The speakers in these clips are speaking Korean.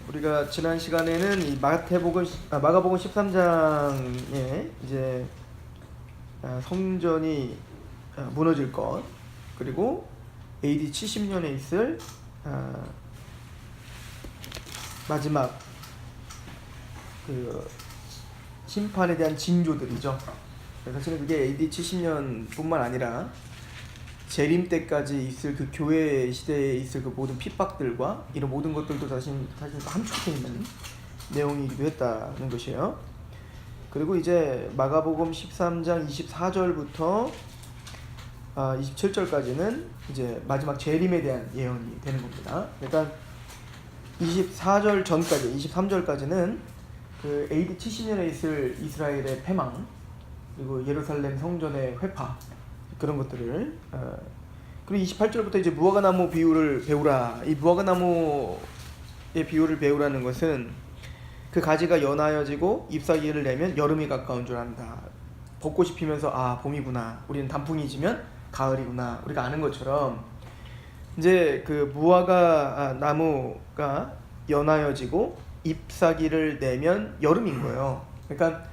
우리가 지난 시간에는 이 마가복음 13장에 이제 성전이 무너질 것, 그리고 AD 70년에 있을 마지막 그 심판에 대한 징조들이죠. 사실은 그게 AD 70년뿐만 아니라 재림 때까지 있을 그 교회 시대에 있을 그 모든 핍박들과 이런 모든 것들도 사실 함축되어 있는 내용이기도 했다는 것이에요. 그리고 이제 마가복음 13장 24절부터 27절까지는 이제 마지막 재림에 대한 예언이 되는 겁니다. 그러니까 24절 전까지, 23절까지는 그 AD 70년에 있을 이스라엘의 패망, 그리고 예루살렘 성전의 회파, 그런 것들을 그리고 28절부터 이제 무화과나무 비유를 배우라. 이 무화과나무의 비유를 배우라는 것은 그 가지가 연하여지고 잎사귀를 내면 여름이 가까운 줄 안다. 벚꽃이 피면서 아, 봄이구나. 우리는 단풍이 지면 가을이구나. 우리가 아는 것처럼 이제 그 무화과 나무가 연하여지고 잎사귀를 내면 여름인 거예요. 그러니까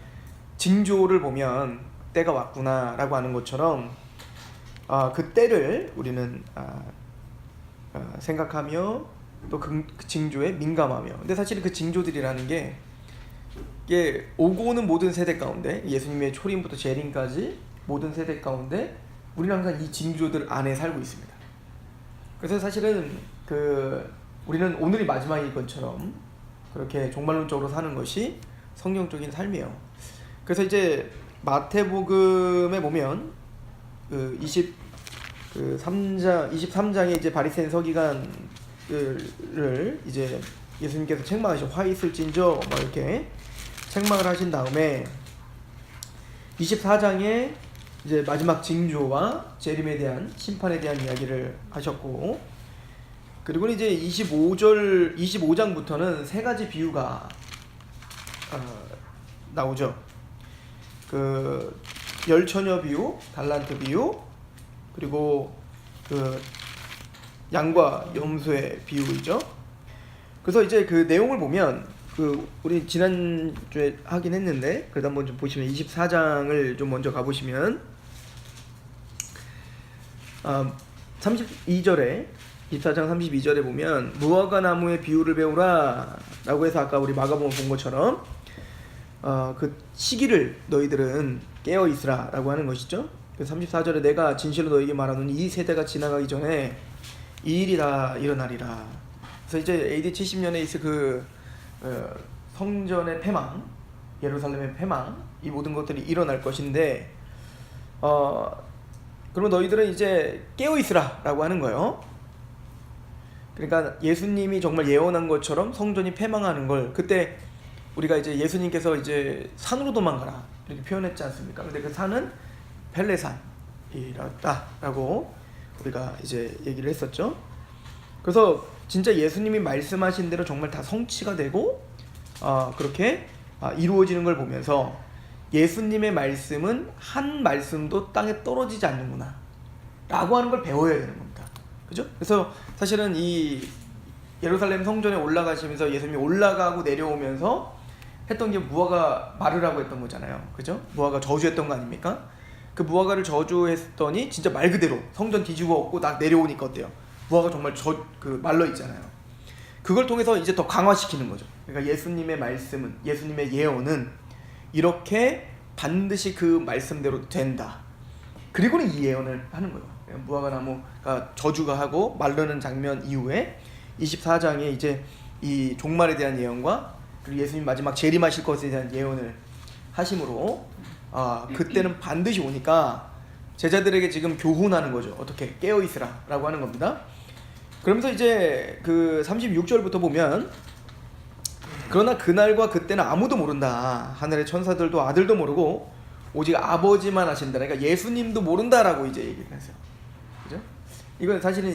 징조를 보면 때가 왔구나라고 하는 것처럼 그 때를 우리는 생각하며 또 그 징조에 민감하며, 근데 사실 그 징조들이라는 게 이게 오고 오는 모든 세대 가운데, 예수님의 초림부터 재림까지 모든 세대 가운데 우리는 항상 이 징조들 안에 살고 있습니다. 그래서 사실은 우리는 오늘이 마지막인 것처럼 그렇게 종말론적으로 사는 것이 성경적인 삶이에요. 그래서 이제 마태복음에 보면 23장에 이제 바리새인 서기관들을 이제 예수님께서 책망하시고 화 있을진저 막 이렇게 책망을 하신 다음에 24장에 이제 마지막 징조와 재림에 대한 심판에 대한 이야기를 하셨고, 그리고 이제 25장부터는 세 가지 비유가 나오죠. 그 열처녀 비유, 달란트 비유, 그리고 그 양과 염소의 비유이죠. 그래서 이제 그 내용을 보면 우리 지난주에 하긴 했는데 그래도 한번 좀 보시면 24장을 좀 먼저 가보시면 32절에 24장 32절에 보면 무화과 나무의 비유를 배우라 라고 해서 아까 우리 마가복음 본 것처럼 그 시기를 너희들은 깨어 있으라 라고 하는 것이죠. 34절에 내가 진실로 너에게 말하노니 이 세대가 지나가기 전에 이 일이 다 일어나리라. 그래서 이제 AD 70년에 있을 그 성전의 패망, 예루살렘의 패망, 이 모든 것들이 일어날 것인데 그러면 너희들은 이제 깨어 있으라 라고 하는 거예요. 그러니까 예수님이 정말 예언한 것처럼 성전이 패망하는 걸, 그때 우리가 이제 예수님께서 이제 산으로 도망가라 이렇게 표현했지 않습니까? 근데 그 산은 벨레산이었다라고 우리가 이제 얘기를 했었죠. 그래서 진짜 예수님이 말씀하신 대로 정말 다 성취가 되고 그렇게 이루어지는 걸 보면서 예수님의 말씀은 한 말씀도 땅에 떨어지지 않는구나 라고 하는 걸 배워야 되는 겁니다. 그죠? 그래서 사실은 이 예루살렘 성전에 올라가시면서 예수님이 올라가고 내려오면서 했던 게 무화과 마르라고 했던 거잖아요. 그죠? 무화과 저주했던 거 아닙니까? 그 무화과를 저주했더니 진짜 말 그대로 성전 뒤집어 엎고 딱 내려오니까 어때요? 무화과 정말 말러 있잖아요. 그걸 통해서 이제 더 강화시키는 거죠. 그러니까 예수님의 말씀은, 예수님의 예언은 이렇게 반드시 그 말씀대로 된다. 그리고는 이 예언을 하는 거예요. 무화과 나무가 저주가 하고 마르는 장면 이후에 24장에 이제 이 종말에 대한 예언과 그리고 예수님 마지막 재림하실 것에 대한 예언을 하심으로 그때는 반드시 오니까 제자들에게 지금 교훈하는 거죠. 어떻게 깨어 있으라 라고 하는 겁니다. 그러면서 이제 그 36절부터 보면 그러나 그날과 그때는 아무도 모른다. 하늘의 천사들도 아들도 모르고 오직 아버지만 아신다. 그러니까 예수님도 모른다라고 이제 얘기를 했어요. 그죠? 이건 사실은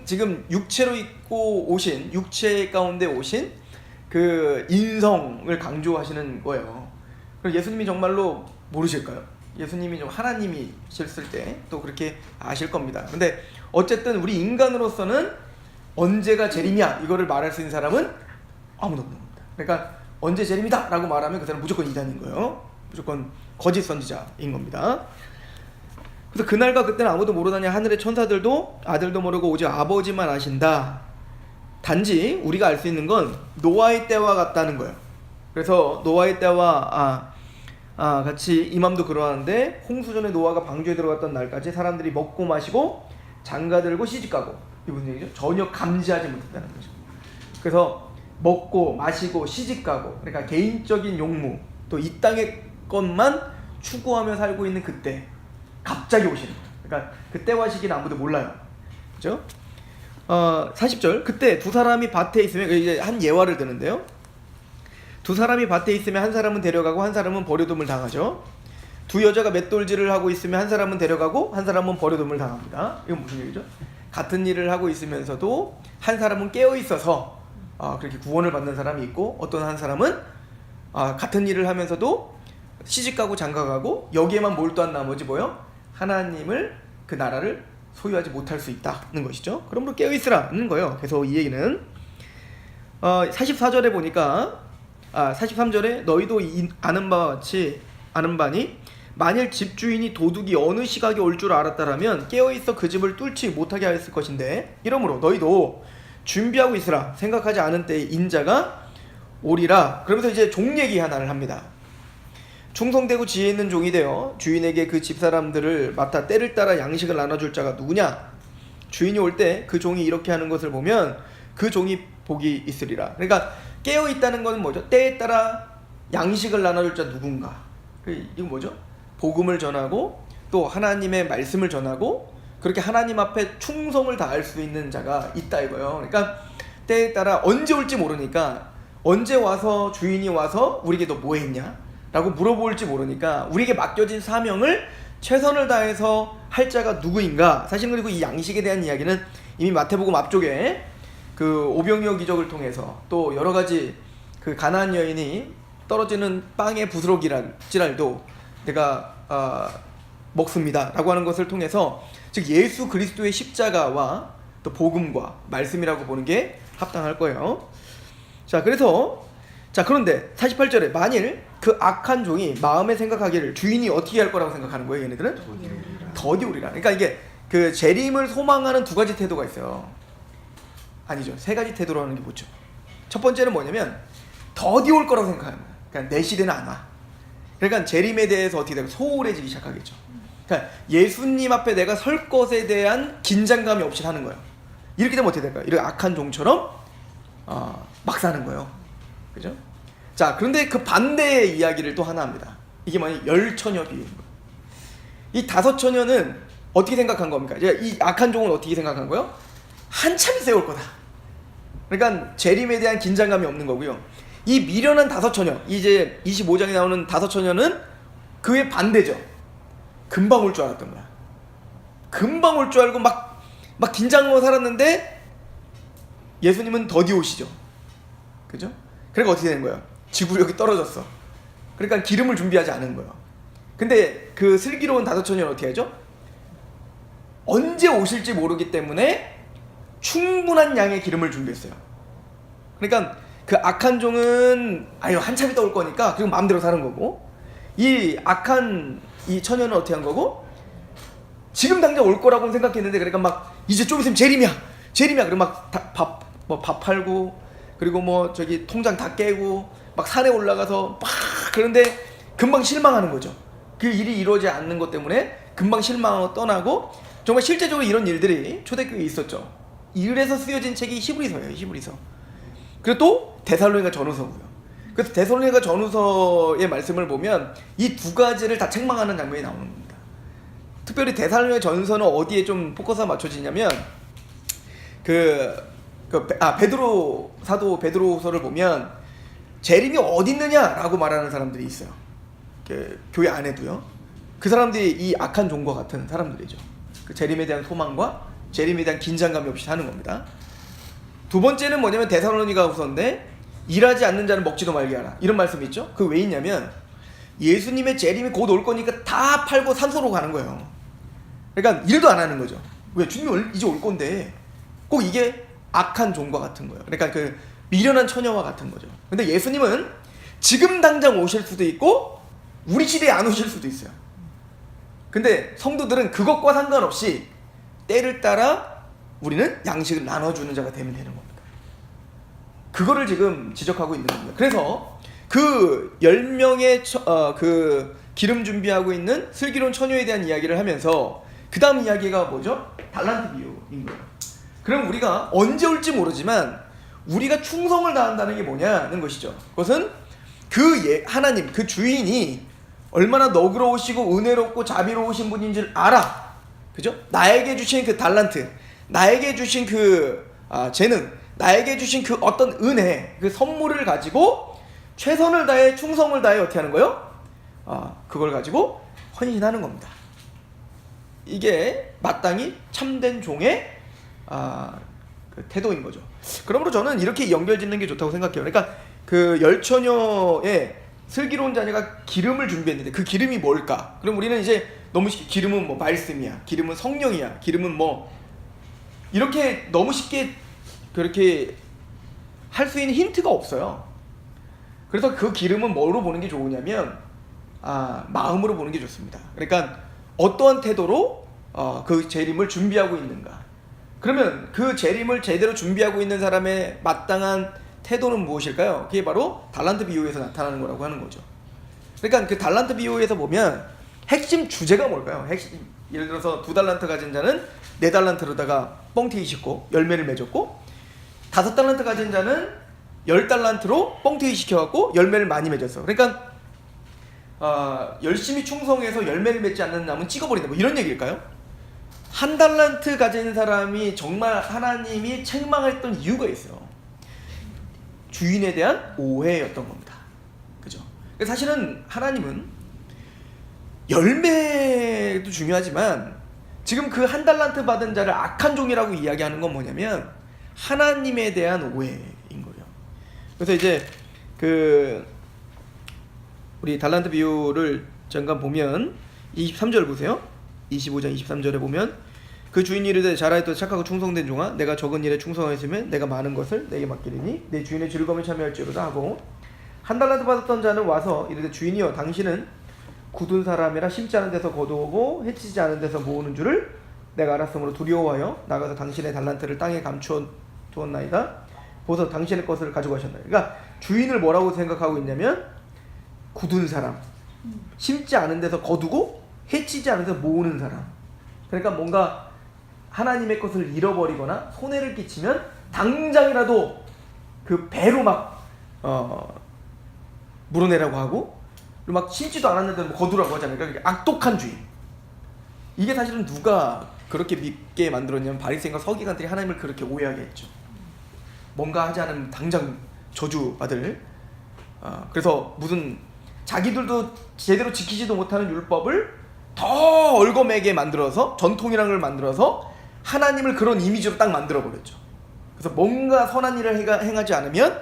지금 육체로 있고 오신, 육체 가운데 오신 그 인성을 강조하시는 거예요. 그럼 예수님이 정말로 모르실까요? 예수님이 좀 하나님이셨을 때 또 그렇게 아실 겁니다. 근데 어쨌든 우리 인간으로서는 언제가 재림이야 이거를 말할 수 있는 사람은 아무도 없는 겁니다. 그러니까 언제 재림이다 라고 말하면 그 사람은 무조건 이단인 거예요. 무조건 거짓 선지자인 겁니다. 그래서 그날과 그때는 아무도 모르다니 하늘의 천사들도 아들도 모르고 오직 아버지만 아신다. 단지 우리가 알 수 있는 건 노아의 때와 같다는 거예요. 그래서 노아의 때와 같이 이맘도 그러하는데 홍수전에 노아가 방주에 들어갔던 날까지 사람들이 먹고 마시고 장가들고 시집가고, 이게 무슨 얘기죠? 전혀 감지하지 못했다는 거죠. 그래서 먹고 마시고 시집가고, 그러니까 개인적인 용무 또 이 땅의 것만 추구하며 살고 있는 그때 갑자기 오시는 거예요. 그러니까 그때와 시기는 아무도 몰라요. 그죠? 40절, 그때 두 사람이 밭에 있으면, 이제 한 예화를 드는데요, 두 사람이 밭에 있으면 한 사람은 데려가고 한 사람은 버려둠을 당하죠. 두 여자가 맷돌질을 하고 있으면 한 사람은 데려가고 한 사람은 버려둠을 당합니다. 이건 무슨 얘기죠? 같은 일을 하고 있으면서도 한 사람은 깨어있어서 그렇게 구원을 받는 사람이 있고, 어떤 한 사람은 같은 일을 하면서도 시집가고 장가가고 여기에만 몰두한 나머지 뭐요? 하나님을, 그 나라를 소유하지 못할 수 있다는 것이죠. 그러므로 깨어있으라는 거예요. 그래서 이 얘기는 44절에 보니까 43절에 너희도 아는 바와 같이 아는 바니 만일 집주인이 도둑이 어느 시각에 올 줄 알았다라면 깨어있어 그 집을 뚫지 못하게 하였을 것인데, 이러므로 너희도 준비하고 있으라. 생각하지 않은 때에 인자가 오리라. 그러면서 이제 종 얘기 하나를 합니다. 충성되고 지혜 있는 종이 되어 주인에게 그 집사람들을 맡아 때를 따라 양식을 나눠줄 자가 누구냐? 주인이 올 때 그 종이 이렇게 하는 것을 보면 그 종이 복이 있으리라. 그러니까 깨어있다는 것은 뭐죠? 때에 따라 양식을 나눠줄 자 누군가. 이건 뭐죠? 복음을 전하고 또 하나님의 말씀을 전하고 그렇게 하나님 앞에 충성을 다할 수 있는 자가 있다 이거예요. 그러니까 때에 따라 언제 올지 모르니까, 언제 와서 주인이 와서 우리에게 너 뭐 했냐? 라고 물어볼지 모르니까 우리에게 맡겨진 사명을 최선을 다해서 할 자가 누구인가. 사실 그리고 이 양식에 대한 이야기는 이미 마태복음 앞쪽에 그 오병이어 기적을 통해서 또 여러 가지 그 가나안 여인이 떨어지는 빵의 부스러기랄지라도 내가 먹습니다 라고 하는 것을 통해서, 즉 예수 그리스도의 십자가와 또 복음과 말씀이라고 보는 게 합당할 거예요. 자, 그런데 48절에 만일 그 악한 종이 마음에 생각하기를 주인이 어떻게 할 거라고 생각하는 거예요, 얘네들은? 더디 오리라. 그러니까 이게 그 재림을 소망하는 두 가지 태도가 있어요. 아니죠, 세 가지 태도로 하는 게 뭐죠? 첫 번째는 뭐냐면 더디 올 거라고 생각하는 거예요. 그러니까 내 시대는 안 와. 그러니까 재림에 대해서 어떻게 되고 소홀해지기 시작하겠죠. 그러니까 예수님 앞에 내가 설 것에 대한 긴장감이 없이 사는 거예요. 이렇게 되면 어떻게 될까요? 이렇게 악한 종처럼 막 사는 거예요. 그죠? 자, 그런데 그 반대의 이야기를 또 하나 합니다. 이게 뭐냐? 열처녀 비유인 거예요. 이 다섯 처녀는 어떻게 생각한 겁니까? 이 악한 종은 어떻게 생각한 거예요? 한참 세울 거다. 그러니까 재림에 대한 긴장감이 없는 거고요. 이 미련한 다섯 처녀, 이제 25장에 나오는 다섯 처녀는 그의 반대죠. 금방 올 줄 알았던 거야. 금방 올 줄 알고 막 긴장하고 살았는데 예수님은 더디 오시죠. 그죠? 그러니까 어떻게 된 거예요? 지구력이 떨어졌어. 그러니까 기름을 준비하지 않은 거예요. 근데 그 슬기로운 다섯 처녀는 어떻게 하죠? 언제 오실지 모르기 때문에 충분한 양의 기름을 준비했어요. 그러니까 그 악한 종은 한참 있다 올 거니까 그리고 마음대로 사는 거고, 이 악한 이 처녀는 어떻게 한 거고, 지금 당장 올 거라고 생각했는데, 그러니까 막 이제 좀 있으면 재림이야 그리고 막 밥 팔고, 그리고 뭐 저기 통장 다 깨고 막 산에 올라가서 막, 그런데 금방 실망하는 거죠. 그 일이 이루어지지 않는 것 때문에 금방 실망하고 떠나고. 정말 실제적으로 이런 일들이 초대교회에 있었죠. 이래서 쓰여진 책이 히브리서예요. 히브리서. 그리고 또 데살로니가 전후서고요. 그래서 데살로니가 전후서의 말씀을 보면 이 두 가지를 다 책망하는 장면이 나오는 겁니다. 특별히 데살로니가 전서는 어디에 좀 포커스가 맞춰지냐면 베드로 사도 베드로서를 보면 재림이 어디 있느냐라고 말하는 사람들이 있어요. 교회 안에도요. 그 사람들이 이 악한 종과 같은 사람들이죠. 그 재림에 대한 소망과 재림에 대한 긴장감이 없이 사는 겁니다. 두 번째는 뭐냐면 데살로니가 후서인데 일하지 않는 자는 먹지도 말게 하라, 이런 말씀이 있죠. 그 왜 있냐면 예수님의 재림이 곧 올 거니까 다 팔고 산소로 가는 거예요. 그러니까 일도 안 하는 거죠. 왜? 주님이 이제 올 건데. 꼭 이게 악한 종과 같은 거예요. 그러니까 미련한 처녀와 같은 거죠. 근데 예수님은 지금 당장 오실 수도 있고 우리 시대에 안 오실 수도 있어요. 근데 성도들은 그것과 상관없이 때를 따라 우리는 양식을 나눠주는 자가 되면 되는 겁니다. 그거를 지금 지적하고 있는 겁니다. 그래서 그 10명의 그 기름 준비하고 있는 슬기로운 처녀에 대한 이야기를 하면서 그 다음 이야기가 뭐죠? 달란트 비유인 거예요. 그럼 우리가 언제 올지 모르지만 우리가 충성을 다한다는 게 뭐냐는 것이죠. 그것은 하나님, 그 주인이 얼마나 너그러우시고 은혜롭고 자비로우신 분인 줄 알아. 그죠? 나에게 주신 그 달란트, 나에게 주신 그 재능, 나에게 주신 그 어떤 은혜, 그 선물을 가지고 최선을 다해 충성을 다해 어떻게 하는 거예요? 그걸 가지고 헌신하는 겁니다. 이게 마땅히 참된 종의 그 태도인 거죠. 그러므로 저는 이렇게 연결짓는 게 좋다고 생각해요. 그러니까 그 열처녀의 슬기로운 자녀가 기름을 준비했는데 그 기름이 뭘까? 그럼 우리는 이제 너무 쉽게 기름은 뭐 말씀이야, 기름은 성령이야, 기름은 뭐 이렇게 너무 쉽게 그렇게 할 수 있는 힌트가 없어요. 그래서 그 기름은 뭐로 보는 게 좋으냐면 마음으로 보는 게 좋습니다. 그러니까 어떠한 태도로 그 재림을 준비하고 있는가. 그러면 그 재림을 제대로 준비하고 있는 사람의 마땅한 태도는 무엇일까요? 그게 바로 달란트 비유에서 나타나는 거라고 하는 거죠. 그러니까 그 달란트 비유에서 보면 핵심 주제가 뭘까요? 예를 들어서 2달란트 가진 자는 4달란트로다가 뻥튀기 싣고 열매를 맺었고 5달란트 가진 자는 10달란트로 뻥튀기 시켜갖고 열매를 많이 맺었어. 그러니까 열심히 충성해서 열매를 맺지 않는 나무는 찍어버린다, 뭐 이런 얘기일까요? 1달란트 가진 사람이 정말 하나님이 책망했던 이유가 있어요. 주인에 대한 오해였던 겁니다. 그죠? 사실은 하나님은 열매도 중요하지만 지금 그 1달란트 받은 자를 악한 종이라고 이야기하는 건 뭐냐면 하나님에 대한 오해인 거예요. 그래서 이제 우리 달란트 비유를 잠깐 보면 23절 보세요. 25장 23절에 보면 그 주인이 이르되 잘하였다 착하고 충성된 종아, 내가 적은 일에 충성하였으면 내가 많은 것을 내게 맡기리니 내 주인의 즐거움에 참여할지로다 하고 1달란트 받았던 자는 와서 이르되 주인이여 당신은 굳은 사람이라 심지 않은 데서 거두고 해치지 않은 데서 모으는 줄을 내가 알았으므로 두려워하여 나가서 당신의 달란트를 땅에 감추어 두었나이다. 보서 당신의 것을 가지고 가셨나이다. 그러니까 주인을 뭐라고 생각하고 있냐면 굳은 사람, 심지 않은 데서 거두고 해치지 않은 데서 모으는 사람. 그러니까 뭔가 하나님의 것을 잃어버리거나 손해를 끼치면 당장이라도 그 배로 막 물어내라고 하고 그리고 막 심지도 않았는데 뭐 거두라고 하잖아요. 그러니까 악독한 주인. 이게 사실은 누가 그렇게 믿게 만들었냐면 바리새인과 서기관들이 하나님을 그렇게 오해하게 했죠. 뭔가 하지 않으면 당장 저주받을. 그래서 무슨 자기들도 제대로 지키지도 못하는 율법을 더 얽어매게 만들어서 전통이라는 걸 만들어서 하나님을 그런 이미지로 딱 만들어버렸죠. 그래서 뭔가 선한 일을 행하지 않으면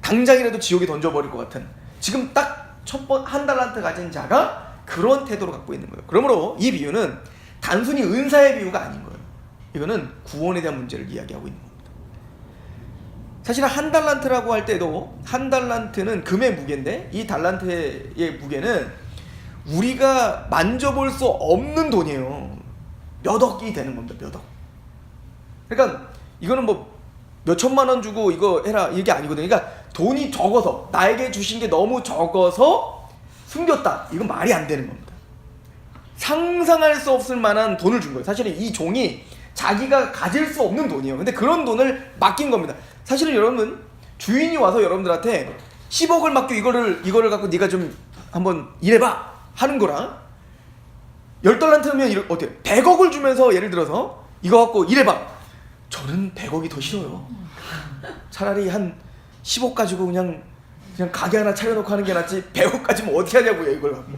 당장이라도 지옥에 던져버릴 것 같은, 지금 딱 1달란트 가진 자가 그런 태도를 갖고 있는 거예요. 그러므로 이 비유는 단순히 은사의 비유가 아닌 거예요. 이거는 구원에 대한 문제를 이야기하고 있는 겁니다. 사실 1달란트라고 할 때도 1달란트는 금의 무게인데 이 달란트의 무게는 우리가 만져볼 수 없는 돈이에요. 몇 억이 되는 겁니다. 몇 억. 그러니까 이거는 뭐 몇 천만 원 주고 이거 해라 이게 아니거든요. 그러니까 돈이 적어서, 나에게 주신 게 너무 적어서 숨겼다, 이건 말이 안 되는 겁니다. 상상할 수 없을 만한 돈을 준 거예요. 사실은 이 종이 자기가 가질 수 없는 돈이에요. 근데 그런 돈을 맡긴 겁니다. 사실은 여러분, 주인이 와서 여러분들한테 10억을 맡겨 이거를 갖고 네가 좀 한번 일해봐 하는 거랑 10달란트면 어때요? 100억을 주면서 예를 들어서 이거 갖고 일해봐. 저는 100억이 더 싫어요. 차라리 한 10억 가지고 그냥 가게 하나 차려놓고 하는 게 낫지 100억 가지면 어떻게 하냐고요, 이걸 갖고.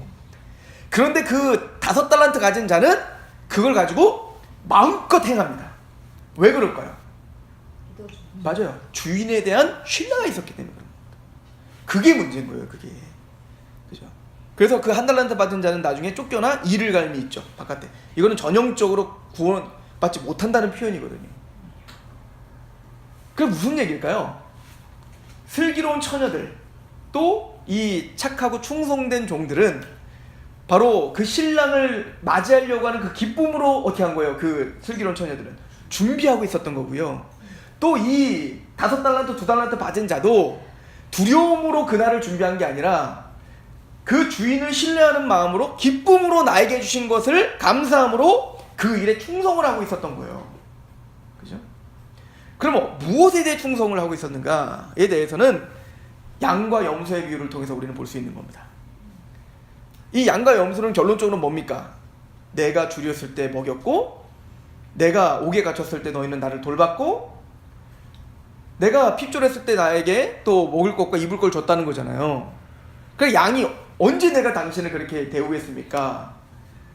그런데 그 5달란트 가진 자는 그걸 가지고 마음껏 행합니다. 왜 그럴까요? 맞아요. 주인에 대한 신뢰가 있었기 때문에 그런 겁니다. 그게 문제인 거예요, 그게. 그죠? 그래서 그 1달란트 받은 자는 나중에 쫓겨나 이를 갈미 있죠, 바깥에. 이거는 전형적으로 구원받지 못한다는 표현이거든요. 그게 무슨 얘기일까요? 슬기로운 처녀들, 또 이 착하고 충성된 종들은 바로 그 신랑을 맞이하려고 하는 그 기쁨으로 어떻게 한 거예요? 그 슬기로운 처녀들은 준비하고 있었던 거고요. 또 이 5달란트 2달란트 받은 자도 두려움으로 그날을 준비한 게 아니라 그 주인을 신뢰하는 마음으로 기쁨으로 나에게 주신 것을 감사함으로 그 일에 충성을 하고 있었던 거예요. 그죠? 그럼 무엇에 대해 충성을 하고 있었는가에 대해서는 양과 염소의 비유를 통해서 우리는 볼 수 있는 겁니다. 이 양과 염소는 결론적으로 뭡니까? 내가 줄였을 때 먹였고, 내가 옥에 갇혔을 때 너희는 나를 돌봤고, 내가 핍졸했을 때 나에게 또 먹을 것과 입을 걸 줬다는 거잖아요. 그러니까 양이 언제 내가 당신을 그렇게 대우했습니까?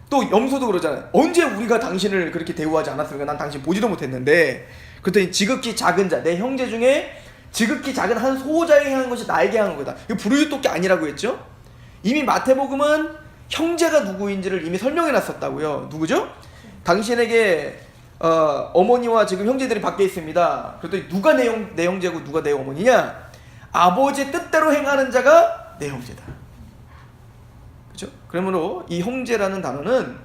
또 염소도 그러잖아요. 언제 우리가 당신을 그렇게 대우하지 않았습니까? 난 당신 보지도 못했는데. 그랬더니 지극히 작은 자, 내 형제 중에 지극히 작은 한 소자에게 향한 것이 나에게 향한 거다. 이거 부르짖도께 아니라고 했죠? 이미 마태복음은 형제가 누구인지를 이미 설명해 놨었다고요. 누구죠? 당신에게 어머니와 지금 형제들이 밖에 있습니다. 그랬더니 누가 내 형제고 누가 내 어머니냐? 아버지의 뜻대로 행하는 자가 내 형제다. 그렇죠? 그러므로 이 형제라는 단어는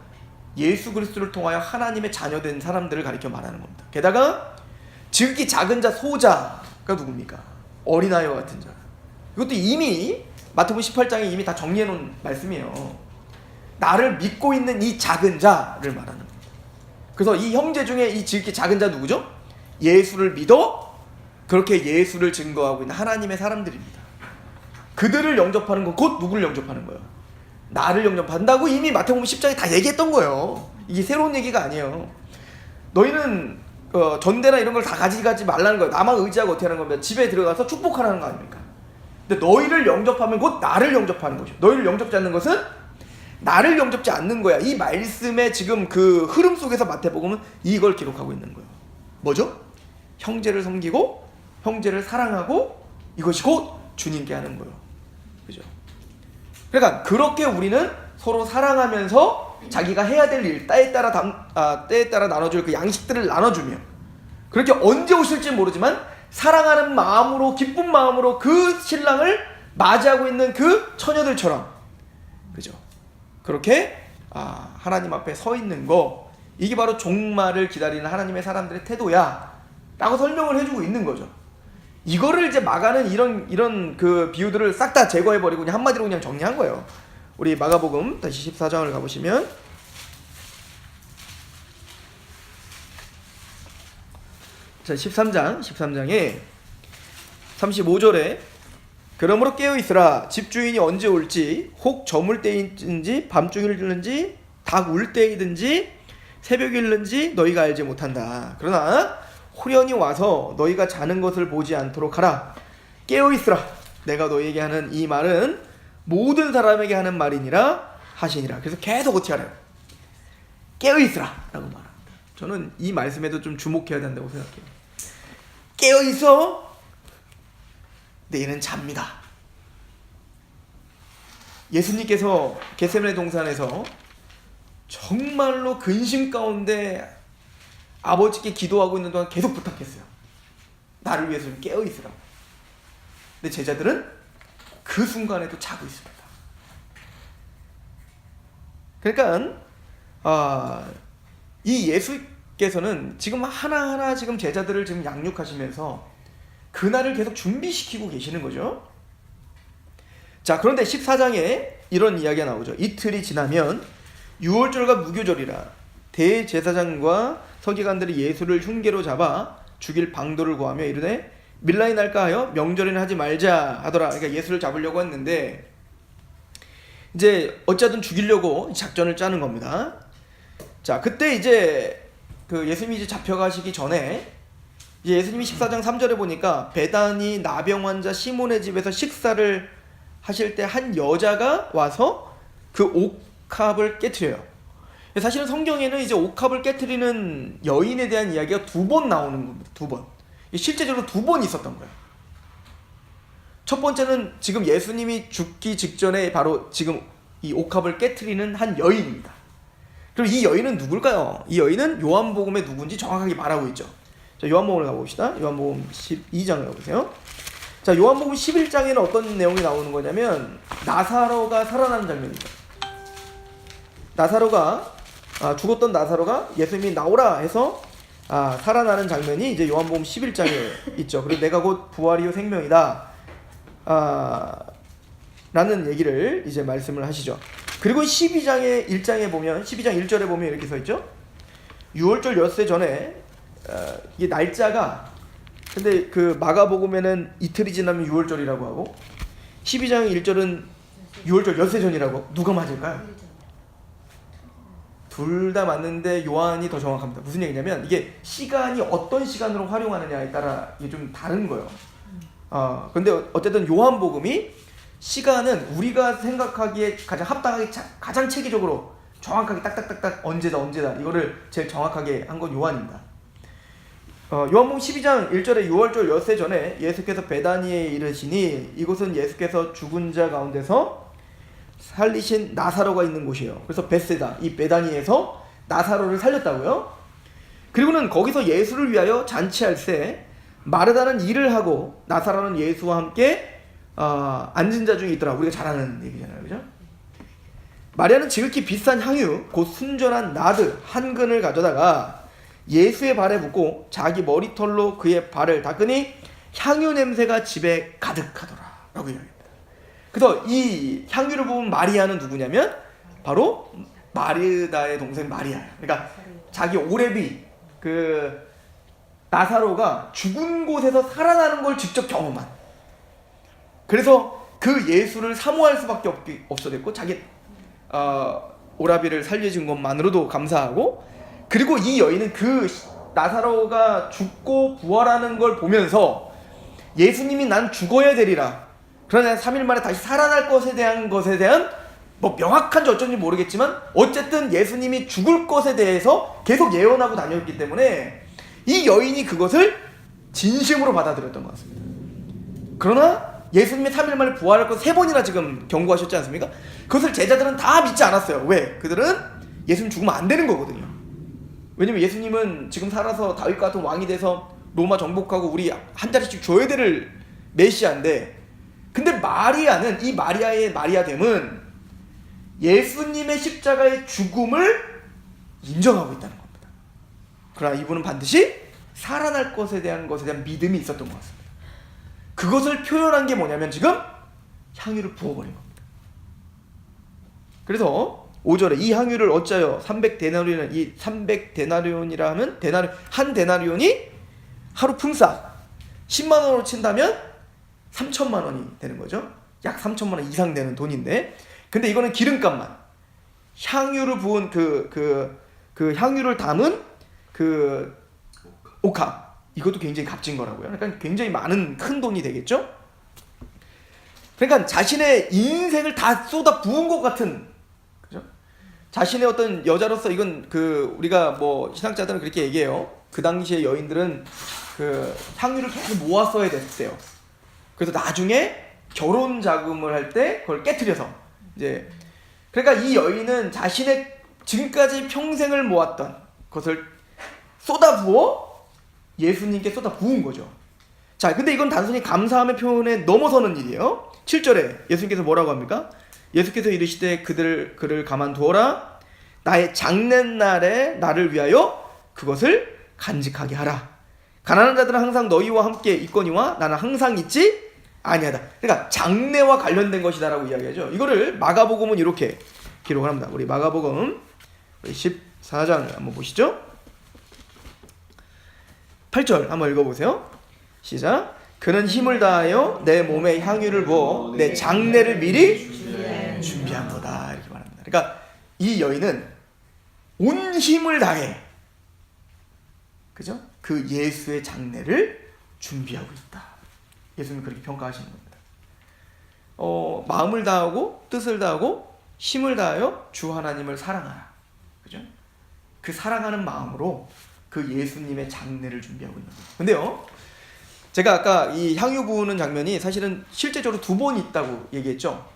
예수 그리스도를 통하여 하나님의 자녀된 사람들을 가리켜 말하는 겁니다. 게다가 지극히 작은 자 소자가 누굽니까? 어린아이와 같은 자. 이것도 이미 마태복음 18장에 이미 다 정리해 놓은 말씀이에요. 나를 믿고 있는 이 작은 자를 말하는 겁니다. 그래서 이 형제 중에 이 지극히 작은 자 누구죠? 예수를 믿어 그렇게 예수를 증거하고 있는 하나님의 사람들입니다. 그들을 영접하는 건 곧 누구를 영접하는 거예요? 나를 영접한다고 이미 마태복음 10장에 다 얘기했던 거예요. 이게 새로운 얘기가 아니에요. 너희는 전대나 이런 걸 다 가지가지 말라는 거예요. 나만 의지하고 어떻게 하는 겁니다. 집에 들어가서 축복하라는 거 아닙니까? 근데 너희를 영접하면 곧 나를 영접하는 것이요. 너희를 영접지 않는 것은 나를 영접지 않는 거야. 이 말씀의 지금 그 흐름 속에서 마태복음은 이걸 기록하고 있는 거예요. 뭐죠? 형제를 섬기고 형제를 사랑하고 이것이 곧 주님께 하는 거예요. 그죠? 그러니까 그렇게 우리는 서로 사랑하면서 자기가 해야 될 일, 때에 따라 나눠줄 그 양식들을 나눠주며 그렇게 언제 오실지 모르지만 사랑하는 마음으로 기쁜 마음으로 그 신랑을 맞이하고 있는 그 처녀들처럼 그죠? 그렇게 하나님 앞에 서 있는 거 이게 바로 종말을 기다리는 하나님의 사람들의 태도야 라고 설명을 해주고 있는 거죠. 이거를 이제 마가는 이런 그 비유들을 싹 다 제거해버리고 그냥 한마디로 그냥 정리한 거예요. 우리 마가복음 다시 14장을 가보시면 자 13장에 35절에 그러므로 깨어있으라 집주인이 언제 올지 혹 저물 때이든지 밤중이든지 닭 울 때이든지 새벽일는지 너희가 알지 못한다. 그러나 호련히 와서 너희가 자는 것을 보지 않도록 하라. 깨어있으라. 내가 너희에게 하는 이 말은 모든 사람에게 하는 말이니라 하시니라. 그래서 계속 어떻게 하래요? 깨어있으라 라고 말합니다. 저는 이 말씀에도 좀 주목해야 된다고 생각해요. 깨어있어. 내일은 잡니다. 예수님께서 겟세마네 동산에서 정말로 근심 가운데 아버지께 기도하고 있는 동안 계속 부탁했어요. 나를 위해서 좀 깨어있으라고. 근데 제자들은 그 순간에도 자고 있습니다. 그러니까 이 예수께서는 지금 하나하나 지금 제자들을 지금 양육하시면서 그날을 계속 준비시키고 계시는 거죠. 자, 그런데 14장에 이런 이야기가 나오죠. 이틀이 지나면 유월절과 무교절이라 대제사장과 서기관들이 예수를 흉계로 잡아 죽일 방도를 구하며 이르되 밀라이 날까 하여 명절에는 하지 말자 하더라. 그러니까 예수를 잡으려고 했는데 이제 어쨌든 죽이려고 작전을 짜는 겁니다. 자, 그때 이제 그 예수님이 이제 잡혀가시기 전에 이제 예수님이 14장 3절에 보니까 베다니 나병 환자 시몬의 집에서 식사를 하실 때 한 여자가 와서 그 옥합을 깨트려요. 사실은 성경에는 이제 옥합을 깨트리는 여인에 대한 이야기가 2번 나오는 겁니다. 2번. 실제적으로 2번 있었던 거예요. 첫 번째는 지금 예수님이 죽기 직전에 바로 지금 이 옥합을 깨트리는 한 여인입니다. 그럼 이 여인은 누굴까요? 이 여인은 요한복음에 누군지 정확하게 말하고 있죠. 자, 요한복음을 가봅시다. 요한복음 12장을 가보세요. 자, 요한복음 11장에는 어떤 내용이 나오는 거냐면 나사로가 살아나는 장면입니다. 나사로가 죽었던 나사로가 예수님이 나오라 해서 살아나는 장면이 이제 요한복음 11장에 있죠. 그리고 내가 곧 부활이요 생명이다 라는 얘기를 이제 말씀을 하시죠. 그리고 12장의 1장에 보면 12장 1절에 보면 이렇게 써 있죠. 6월절 엿새 전에 이게 날짜가 근데 그 마가복음에는 이틀이 지나면 6월절이라고 하고 12장 1절은 6월절 엿새 전이라고. 누가 맞을까요? 둘 다 맞는데 요한이 더 정확합니다. 무슨 얘기냐면 이게 시간이 어떤 시간으로 활용하느냐에 따라 이게 좀 다른 거예요. 근데 어쨌든 요한복음이 시간은 우리가 생각하기에 가장 합당하게 가장 체계적으로 정확하게 딱딱딱딱 언제다 이거를 제일 정확하게 한 건 요한입니다. 요한복음 12장 1절에 6월절 엿새 전에 예수께서 베다니에 이르시니 이곳은 예수께서 죽은 자 가운데서 살리신 나사로가 있는 곳이에요. 그래서 베세다, 이 베다니에서 나사로를 살렸다고요. 그리고는 거기서 예수를 위하여 잔치할새 마르다는 일을 하고 나사로는 예수와 함께 앉은 자 중에 있더라. 우리가 잘 아는 얘기잖아요, 그죠? 마리아는 지극히 비싼 향유 곧 순전한 나드 한 근을 가져다가 예수의 발에 붓고 자기 머리털로 그의 발을 닦으니 향유 냄새가 집에 가득하더라 라고 이야기합니다. 그래서 이 향유를 부은 마리아는 누구냐면 바로 마르다의 동생 마리아예요. 그러니까 자기 오레비 그 나사로가 죽은 곳에서 살아나는 걸 직접 경험한, 그래서 그 예수를 사모할 수밖에 없어졌고 자기 오라비를 살려준 것만으로도 감사하고, 그리고 이 여인은 그 나사로가 죽고 부활하는 걸 보면서 예수님이 난 죽어야 되리라, 그러나 3일 만에 다시 살아날 것에 대한 뭐 명확한지 어쩐지 모르겠지만 어쨌든 예수님이 죽을 것에 대해서 계속 예언하고 다녔기 때문에 이 여인이 그것을 진심으로 받아들였던 것 같습니다. 그러나 예수님이 3일 만에 부활할 것 3번이나 지금 경고하셨지 않습니까? 그것을 제자들은 다 믿지 않았어요. 왜? 그들은 예수님 죽으면 안 되는 거거든요. 왜냐면 예수님은 지금 살아서 다윗과 같은 왕이 돼서 로마 정복하고 우리 한 자리씩 줘야 될 메시아인데, 근데 마리아는, 이 마리아의 마리아됨은 예수님의 십자가의 죽음을 인정하고 있다는 겁니다. 그러나 이분은 반드시 살아날 것에 대한 믿음이 있었던 것 같습니다. 그것을 표현한 게 뭐냐면 지금 향유를 부어버린 겁니다. 그래서 5절에 이 향유를 어찌하여 300데나리온은, 이 300데나리온이라 하면 한 데나리온이 하루 품삯 10만 원으로 친다면 3천만 원이 되는 거죠. 약 3천만 원 이상 되는 돈인데, 근데 이거는 기름값만, 향유를 부은 그 향유를 담은 그 옥합, 이것도 굉장히 값진 거라고요. 그러니까 굉장히 많은 큰 돈이 되겠죠. 그러니까 자신의 인생을 다 쏟아 부은 것 같은, 그죠? 자신의 어떤 여자로서, 이건 우리가 뭐 신학자들은 그렇게 얘기해요. 그 당시에 여인들은 그 향유를 계속 모았어야 됐대요. 그래서 나중에 결혼 자금을 할 때 그걸 깨트려서 이제, 그러니까 이 여인은 자신의 지금까지 평생을 모았던 것을 쏟아부어 예수님께 쏟아부은 거죠. 자, 근데 이건 단순히 감사함의 표현에 넘어서는 일이에요. 7절에 예수님께서 뭐라고 합니까? 예수께서 이르시되 그를 가만두어라. 나의 장례날에 나를 위하여 그것을 간직하게 하라. 가난한 자들은 항상 너희와 함께 있거니와 나는 항상 있지 아니하다. 그러니까 장례와 관련된 것이다라고 이야기하죠. 이거를 마가복음은 이렇게 기록을 합니다. 우리 마가복음 14장 한번 보시죠. 8절 한번 읽어보세요. 시작. 그는 힘을 다하여 내 몸에 향유를 부어 내 장례를 미리 준비한 거다, 이렇게 말합니다. 그러니까 이 여인은 온 힘을 다해, 그죠? 그 예수의 장례를 준비하고 있다. 예수님은 그렇게 평가하시는 겁니다. 마음을 다하고 뜻을 다하고 힘을 다하여 주 하나님을 사랑하라, 그죠? 그 사랑하는 마음으로 그 예수님의 장례를 준비하고 있는 거예요. 근데요, 제가 아까 이 향유 부으는 장면이 사실은 실제적으로 2번 있다고 얘기했죠.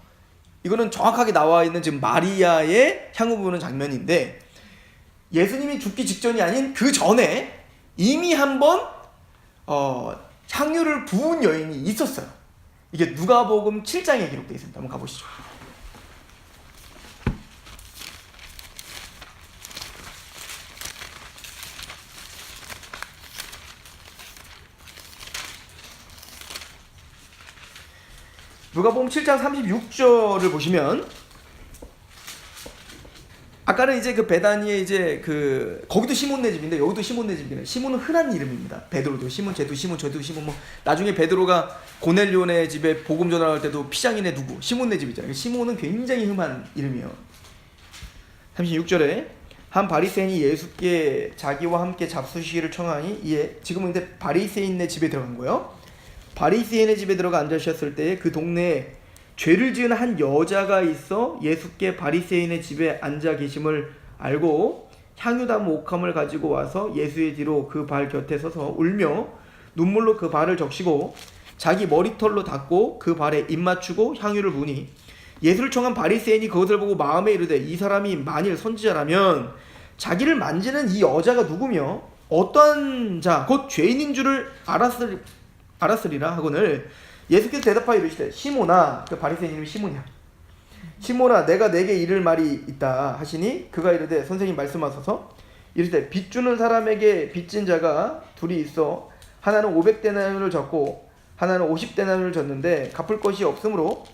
이거는 정확하게 나와 있는 지금 마리아의 향유 부으는 장면인데, 예수님이 죽기 직전이 아닌 그 전에 이미 한번 향유를 부은 여인이 있었어요. 이게 누가복음 7장에 기록되어 있습니다. 한번 가보시죠. 누가복음 7장 36절을 보시면, 아까는 이제 그 베다니에 이제 그 거기도 시몬네 집인데 여기도 시몬네 집이네. 시몬은 흔한 이름입니다. 베드로도 시몬, 쟤도 시몬, 저도 시몬. 뭐 나중에 베드로가 고넬료네 집에 복음 전할 때도 피장이네 누구 시몬네 집이잖아요. 시몬은 굉장히 흠한 이름이에요. 36절에 한 바리새인이 예수께 자기와 함께 잡수시기를 청하니 이에, 지금은 근데 바리새인네 집에 들어간 거예요. 바리새인의 집에 들어가 앉으셨을 때에 그 동네에 죄를 지은 한 여자가 있어 예수께 바리새인의 집에 앉아 계심을 알고 향유 담은 옥함을 가지고 와서 예수의 뒤로 그 발 곁에 서서 울며 눈물로 그 발을 적시고 자기 머리털로 닦고 그 발에 입 맞추고 향유를 부으니, 예수를 청한 바리새인이 그것을 보고 마음에 이르되 이 사람이 만일 선지자라면 자기를 만지는 이 여자가 누구며 어떠한 자 곧 죄인인 줄을 알았으리라 하거늘, 예수께서 대답하여 이르시되 시몬아, 그 바리새인 이름이 시몬이야. 시몬아, 내가 내게 이를 말이 있다 하시니 그가 이르되 선생님 말씀하소서. 이르되 빚 주는 사람에게 빚진 자가 둘이 있어 하나는 500데나리온을 졌고 하나는 50데나리온을 졌는데 갚을 것이 없으므로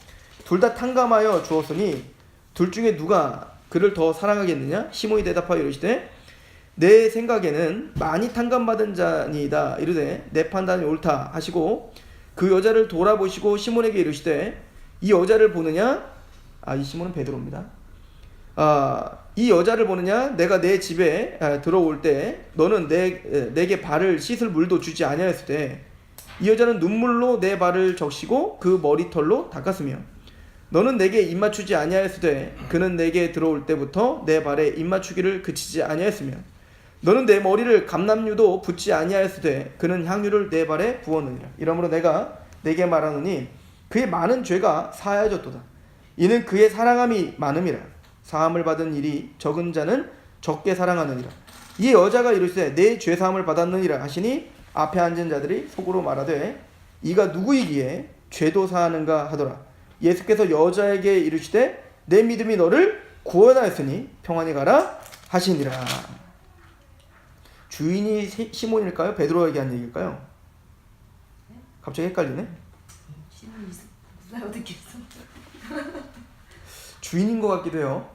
둘 다 탕감하여 주었으니 둘 중에 누가 그를 더 사랑하겠느냐? 시몬이 대답하여 이르시되 내 생각에는 많이 탕감받은 자니이다. 이르되 내 판단이 옳다 하시고 그 여자를 돌아보시고 시몬에게 이르시되 이 여자를 보느냐? 이 시몬은 베드로입니다. 이 여자를 보느냐? 내가 내 집에 들어올 때 너는 내게 발을 씻을 물도 주지 아니하였으되 이 여자는 눈물로 내 발을 적시고 그 머리털로 닦았으며 너는 내게 입 맞추지 아니하였으되 그는 내게 들어올 때부터 내 발에 입 맞추기를 그치지 아니하였으며 너는 내 머리를 감람유도 붓지 아니하였으되 그는 향유를 내 발에 부었느니라. 이러므로 내가 내게 말하노니 그의 많은 죄가 사하여졌도다. 이는 그의 사랑함이 많음이라. 사함을 받은 일이 적은 자는 적게 사랑하느니라. 이 여자가 이르시되 내 죄 사함을 받았느니라 하시니 앞에 앉은 자들이 속으로 말하되 이가 누구이기에 죄도 사하는가 하더라. 예수께서 여자에게 이르시되 내 믿음이 너를 구원하였으니 평안히 가라 하시니라. 주인이 시몬일까요? 베드로에게 한 얘기일까요? 갑자기 헷갈리네. 시몬이 누가 어떻게 했어? 주인인 것 같기도 해요.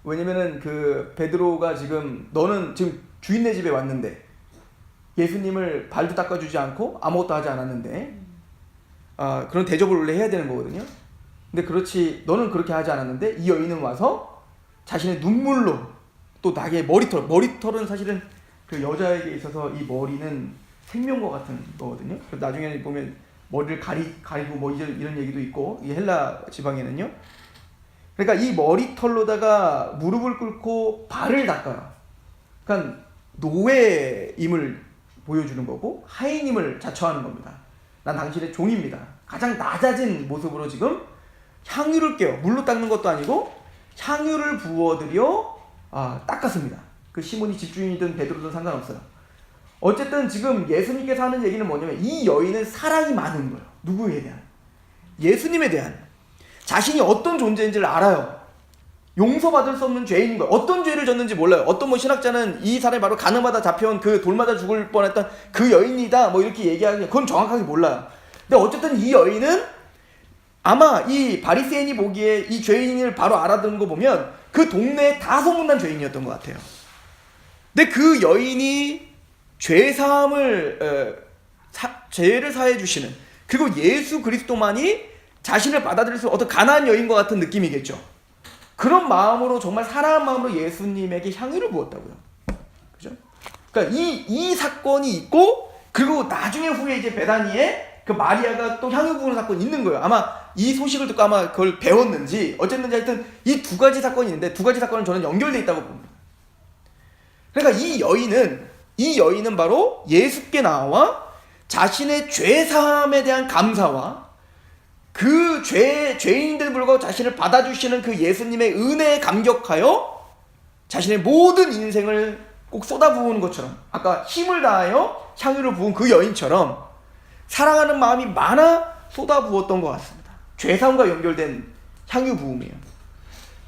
왜냐면은 그 베드로가 지금 너는 지금 주인네 집에 왔는데 예수님을 발도 닦아주지 않고 아무것도 하지 않았는데 그런 대접을 원래 해야 되는 거거든요. 근데 그렇지, 너는 그렇게 하지 않았는데 이 여인은 와서 자신의 눈물로 또 나의 머리털은 사실은 그 여자에게 있어서 이 머리는 생명과 같은 거거든요. 그래서 나중에 보면 머리를 가리고 뭐 이런 얘기도 있고, 이 헬라 지방에는요. 그러니까 이 머리털로다가 무릎을 꿇고 발을 닦아요. 그러니까 노예임을 보여주는 거고 하인임을 자처하는 겁니다. 난 당신의 종입니다. 가장 낮아진 모습으로 지금 향유를 깨요. 물로 닦는 것도 아니고 향유를 부어드려 닦았습니다. 그 시몬이 집주인이든 베드로든 상관없어요. 어쨌든 지금 예수님께서 하는 얘기는 뭐냐면 이 여인은 사랑이 많은 거예요. 누구에 대한? 예수님에 대한. 자신이 어떤 존재인지를 알아요. 용서받을 수 없는 죄인인 거예요. 어떤 죄를 졌는지 몰라요. 어떤 뭐 신학자는 이 사람이 바로 가늠하다 잡혀온 그 돌 맞아 죽을 뻔했던 그 여인이다 뭐 이렇게 얘기하는, 그건 정확하게 몰라요. 근데 어쨌든 이 여인은 아마 이 바리새인이 보기에 이 죄인을 바로 알아듣는 거 보면 그 동네에 다 소문난 죄인이었던 것 같아요. 근데 그 여인이 죄사함을 죄를 사해 주시는, 그리고 예수 그리스도만이 자신을 받아들일 수 있는 어떤 가난한 여인과 같은 느낌이겠죠. 그런 마음으로, 정말 사랑하는 마음으로 예수님에게 향유를 부었다고요. 그죠? 그러니까 이 사건이 있고, 그리고 나중에 후에 이제 베다니에 그 마리아가 또 향유 부으는 사건이 있는 거예요. 아마 이 소식을 듣고 아마 그걸 배웠는지 어쨌든지 하여튼 이 두 가지 사건이 있는데, 두 가지 사건은 저는 연결되어 있다고 봅니다. 그러니까 이 여인은 바로 예수께 나와 자신의 죄사함에 대한 감사와 그 죄인들 불구하고 자신을 받아주시는 그 예수님의 은혜에 감격하여 자신의 모든 인생을 꼭 쏟아부은 것처럼, 아까 힘을 다하여 향유를 부은 그 여인처럼 사랑하는 마음이 많아 쏟아부었던 것 같습니다. 죄사함과 연결된 향유 부음이에요.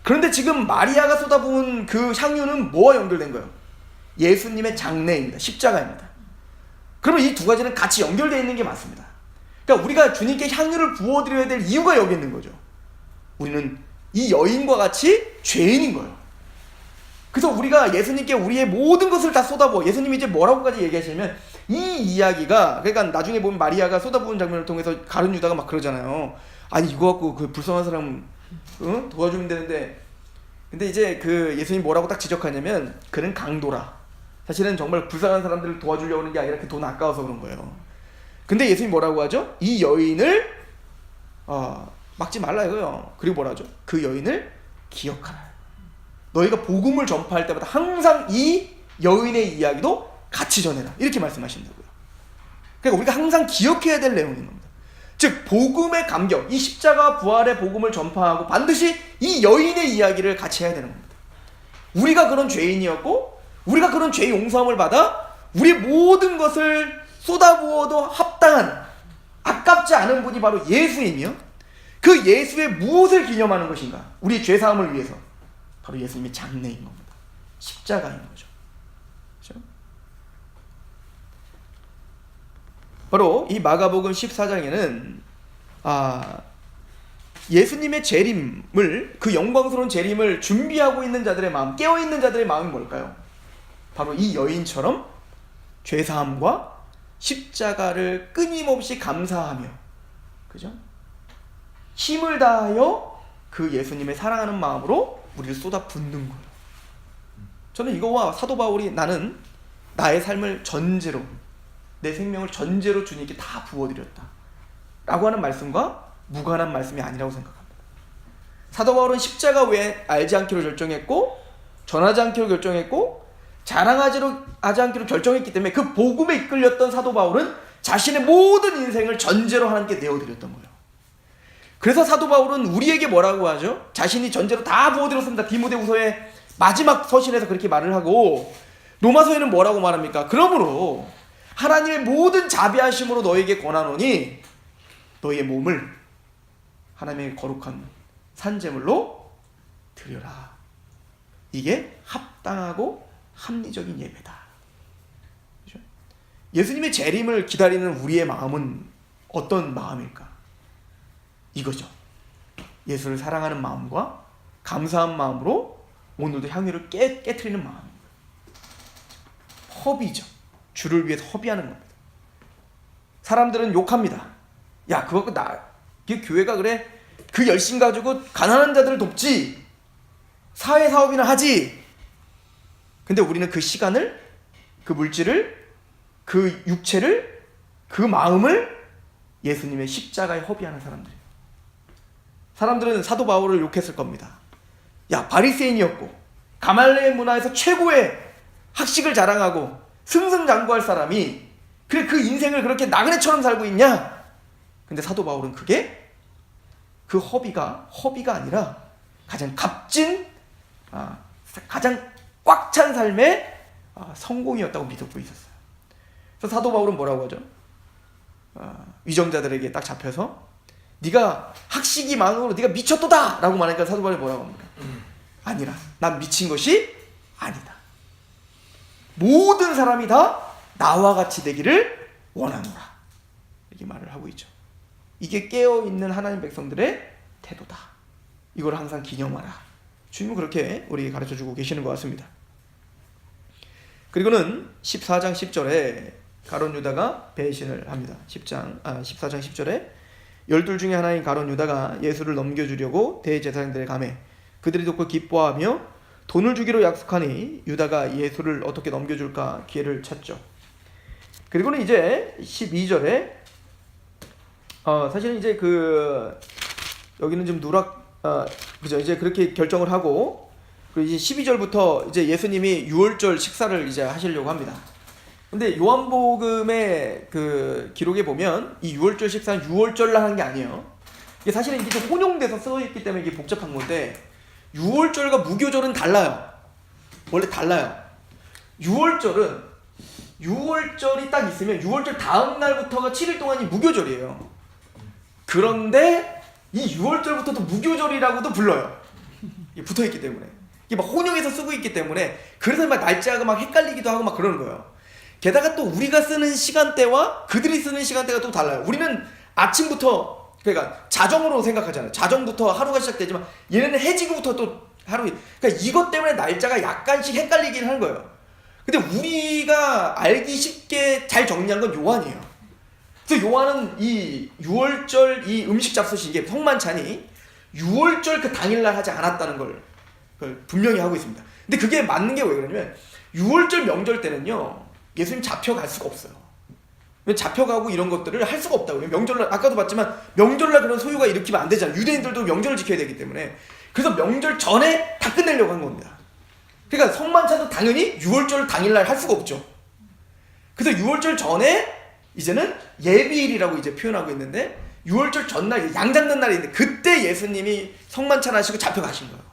그런데 지금 마리아가 쏟아부은 그 향유는 뭐와 연결된 거예요? 예수님의 장례입니다. 십자가입니다. 그러면 이 두 가지는 같이 연결되어 있는 게 맞습니다. 그러니까 우리가 주님께 향유를 부어드려야 될 이유가 여기 있는 거죠. 우리는 이 여인과 같이 죄인인 거예요. 그래서 우리가 예수님께 우리의 모든 것을 다 쏟아부어, 예수님이 이제 뭐라고까지 얘기하시냐면, 이 이야기가, 그러니까 나중에 보면 마리아가 쏟아부은 장면을 통해서 가룟 유다가 막 그러잖아요. 아니 이거 갖고 그 불쌍한 사람 도와주면 되는데, 근데 이제 그 예수님이 뭐라고 딱 지적하냐면, 그는 강도라. 사실은 정말 불쌍한 사람들을 도와주려고 하는 게 아니라 그 돈 아까워서 그런 거예요. 근데 예수님이 뭐라고 하죠? 이 여인을 막지 말라 이거요. 그리고 뭐라 하죠? 그 여인을 기억하라. 너희가 복음을 전파할 때마다 항상 이 여인의 이야기도 같이 전해라. 이렇게 말씀하신다고요. 그러니까 우리가 항상 기억해야 될 내용인 겁니다. 즉 복음의 감격, 이 십자가 부활의 복음을 전파하고 반드시 이 여인의 이야기를 같이 해야 되는 겁니다. 우리가 그런 죄인이었고 우리가 그런 죄 용서함을 받아 우리의 모든 것을 쏟아부어도 합당한, 아깝지 않은 분이 바로 예수이며, 그 예수의 무엇을 기념하는 것인가? 우리 죄사함을 위해서 바로 예수님의 장례인 겁니다. 십자가인 거죠. 그렇죠? 바로 이 마가복음 14장에는 예수님의 재림을, 그 영광스러운 재림을 준비하고 있는 자들의 마음, 깨어있는 자들의 마음이 뭘까요? 바로 이 여인처럼 죄사함과 십자가를 끊임없이 감사하며, 그죠? 힘을 다하여 그 예수님의 사랑하는 마음으로 우리를 쏟아붓는 거예요. 저는 이거와 사도 바울이 나는 나의 삶을 전제로, 내 생명을 전제로 주님께 다 부어드렸다 라고 하는 말씀과 무관한 말씀이 아니라고 생각합니다. 사도 바울은 십자가 외에 알지 않기로 결정했고, 전하지 않기로 결정했고, 자랑하지 않기로 결정했기 때문에 그 복음에 이끌렸던 사도 바울은 자신의 모든 인생을 전제로 하나님께 내어드렸던 거예요. 그래서 사도 바울은 우리에게 뭐라고 하죠? 자신이 전제로 다 부어드렸습니다. 디모데후서의 마지막 서신에서 그렇게 말을 하고, 로마서에는 뭐라고 말합니까? 그러므로 하나님의 모든 자비하심으로 너에게 권하노니 너희의 몸을 하나님의 거룩한 산제물로 드려라. 이게 합당하고 합리적인 예배다. 그렇죠? 예수님의 재림을 기다리는 우리의 마음은 어떤 마음일까? 이거죠. 예수를 사랑하는 마음과 감사한 마음으로 오늘도 향유를 깨트리는 마음입니다. 허비죠. 주를 위해서 허비하는 겁니다. 사람들은 욕합니다. 야, 그거 그 교회가 그래? 그 열심 가지고 가난한 자들을 돕지, 사회사업이나 하지. 근데 우리는 그 시간을, 그 물질을, 그 육체를, 그 마음을 예수님의 십자가에 허비하는 사람들이에요. 사람들은 사도 바울을 욕했을 겁니다. 야, 바리새인이었고 가말리엘 문화에서 최고의 학식을 자랑하고 승승장구할 사람이 그래 그 인생을 그렇게 나그네처럼 살고 있냐? 근데 사도 바울은 그게 그 허비가 아니라 가장 값진, 가장 꽉 찬 삶의 성공이었다고 믿고 있었어요. 그래서 사도 바울은 뭐라고 하죠? 위정자들에게 딱 잡혀서 네가 학식이 많으로 네가 미쳤도다 라고 말하니까 사도 바울이 뭐라고 합니까? 아니라 난 미친 것이 아니다. 모든 사람이 다 나와 같이 되기를 원하노라. 이렇게 말을 하고 있죠. 이게 깨어있는 하나님 백성들의 태도다. 이걸 항상 기념하라. 주님은 그렇게 우리에게 가르쳐주고 계시는 것 같습니다. 그리고는 14장 10절에 가룟 유다가 배신을 합니다. 14장 10절에 12 중에 하나인 가룟 유다가 예수를 넘겨주려고 대제사장들의 감에 그들이 듣고 기뻐하며 돈을 주기로 약속하니 유다가 예수를 어떻게 넘겨줄까 기회를 찾죠. 그리고는 이제 12절에 사실은 이제 여기는 좀 그죠? 이제 그렇게 결정을 하고, 그리고 이제 12절부터 이제 예수님이 유월절 식사를 이제 하시려고 합니다. 근데 요한복음의 그 기록에 보면 이 유월절 식사는 유월절날 하는 게 아니에요. 이게 사실은 이게 좀 혼용돼서 써 있기 때문에 이게 복잡한 건데, 유월절과 무교절은 달라요. 원래 달라요. 유월절이 딱 있으면 유월절 다음 날부터가 7일 동안이 무교절이에요. 그런데 이 6월절부터도 무교절이라고도 불러요. 이게 붙어있기 때문에. 이게 막 혼용해서 쓰고 있기 때문에 그래서 막 날짜가 막 헷갈리기도 하고 막 그러는 거예요. 게다가 또 우리가 쓰는 시간대와 그들이 쓰는 시간대가 또 달라요. 우리는 아침부터 그러니까 자정으로 생각하잖아요. 자정부터 하루가 시작되지만 얘네는 해지구부터 또 하루. 그러니까 이것 때문에 날짜가 약간씩 헷갈리긴 하는 거예요. 근데 우리가 알기 쉽게 잘 정리한 건 요한이에요. 그래서 요한은 이 6월절 이 음식 잡수시 이게 성만찬이 6월절 그 당일날 하지 않았다는 걸 그걸 분명히 하고 있습니다. 근데 그게 맞는 게 왜 그러냐면 6월절 명절 때는요 예수님 잡혀갈 수가 없어요. 잡혀가고 이런 것들을 할 수가 없다고요. 명절날 아까도 봤지만 명절날 그런 소유가 일으키면 안 되잖아요. 유대인들도 명절을 지켜야 되기 때문에. 그래서 명절 전에 다 끝내려고 한 겁니다. 그러니까 성만찬도 당연히 6월절 당일날 할 수가 없죠. 그래서 6월절 전에 이제는 예비일이라고 이제 표현하고 있는데 6월절 전날 양 잡는 날이 있는데 그때 예수님이 성만찬 하시고 잡혀가신 거예요.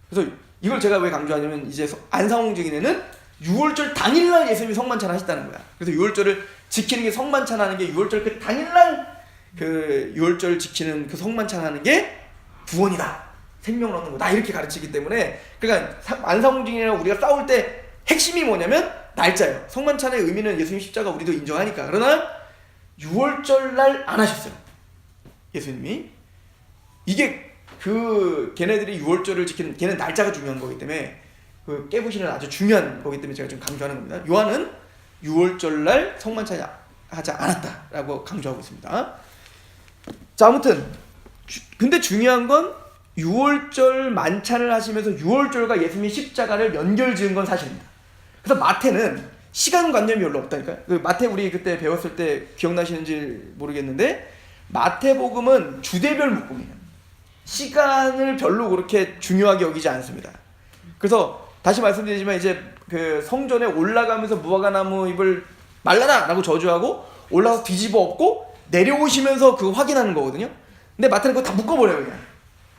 그래서 이걸 제가 왜 강조하냐면 이제 안상홍 증인에는 6월절 당일날 예수님이 성만찬 하셨다는 거야. 그래서 6월절을 지키는 게 성만찬 하는 게 6월절 그 당일날 그 6월절 지키는 그 성만찬 하는 게 구원이다. 생명을 얻는 거다. 이렇게 가르치기 때문에 그러니까 안상홍 증인이랑 우리가 싸울 때 핵심이 뭐냐면 날짜예요. 성만찬의 의미는 예수님 십자가 우리도 인정하니까. 그러나 6월절 날 안 하셨어요. 예수님이. 이게 그 걔네들이 6월절을 지키는 걔는 날짜가 중요한 거기 때문에 그 깨부시는 아주 중요한 거기 때문에 제가 좀 강조하는 겁니다. 요한은 6월절 날 성만찬 하지 않았다라고 강조하고 있습니다. 자, 아무튼 근데 중요한 건 6월절 만찬을 하시면서 6월절과 예수님의 십자가를 연결 지은 건 사실입니다. 그래서 마태는 시간관념이 별로 없다니까요. 그 마태 우리 그때 배웠을 때 기억나시는지 모르겠는데 마태복음은 주대별 묶음이에요. 시간을 별로 그렇게 중요하게 여기지 않습니다. 그래서 다시 말씀드리지만 이제 그 성전에 올라가면서 무화과나무 잎을 말라라라고 저주하고 올라가서 뒤집어 엎고 내려오시면서 그거 확인하는 거거든요. 근데 마태는 그거 다 묶어버려요. 그냥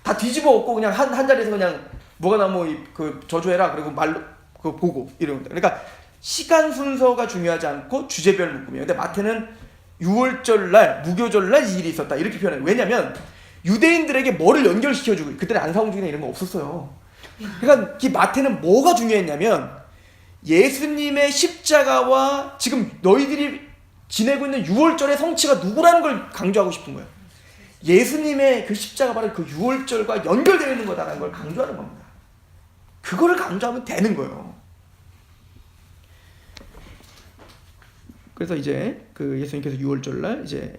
다 뒤집어 엎고 그냥 한 자리에서 그냥 무화과나무 잎 그 저주해라 그리고 말로 그거 보고 이런 겁니다. 그러니까 시간 순서가 중요하지 않고 주제별 묶음이에요. 근데 마태는 6월절 날 무교절 날 이 일이 있었다 이렇게 표현해요. 왜냐면 유대인들에게 뭐를 연결시켜주고 그때는 안상홍 중에 이런 거 없었어요. 그러니까 이 마태는 뭐가 중요했냐면 예수님의 십자가와 지금 너희들이 지내고 있는 6월절의 성취가 누구라는 걸 강조하고 싶은 거예요. 예수님의 그 십자가 바로 그 6월절과 연결되어 있는 거다라는 걸 강조하는 겁니다. 그거를 강조하면 되는 거예요. 그래서 이제 그 예수님께서 6월절 날 이제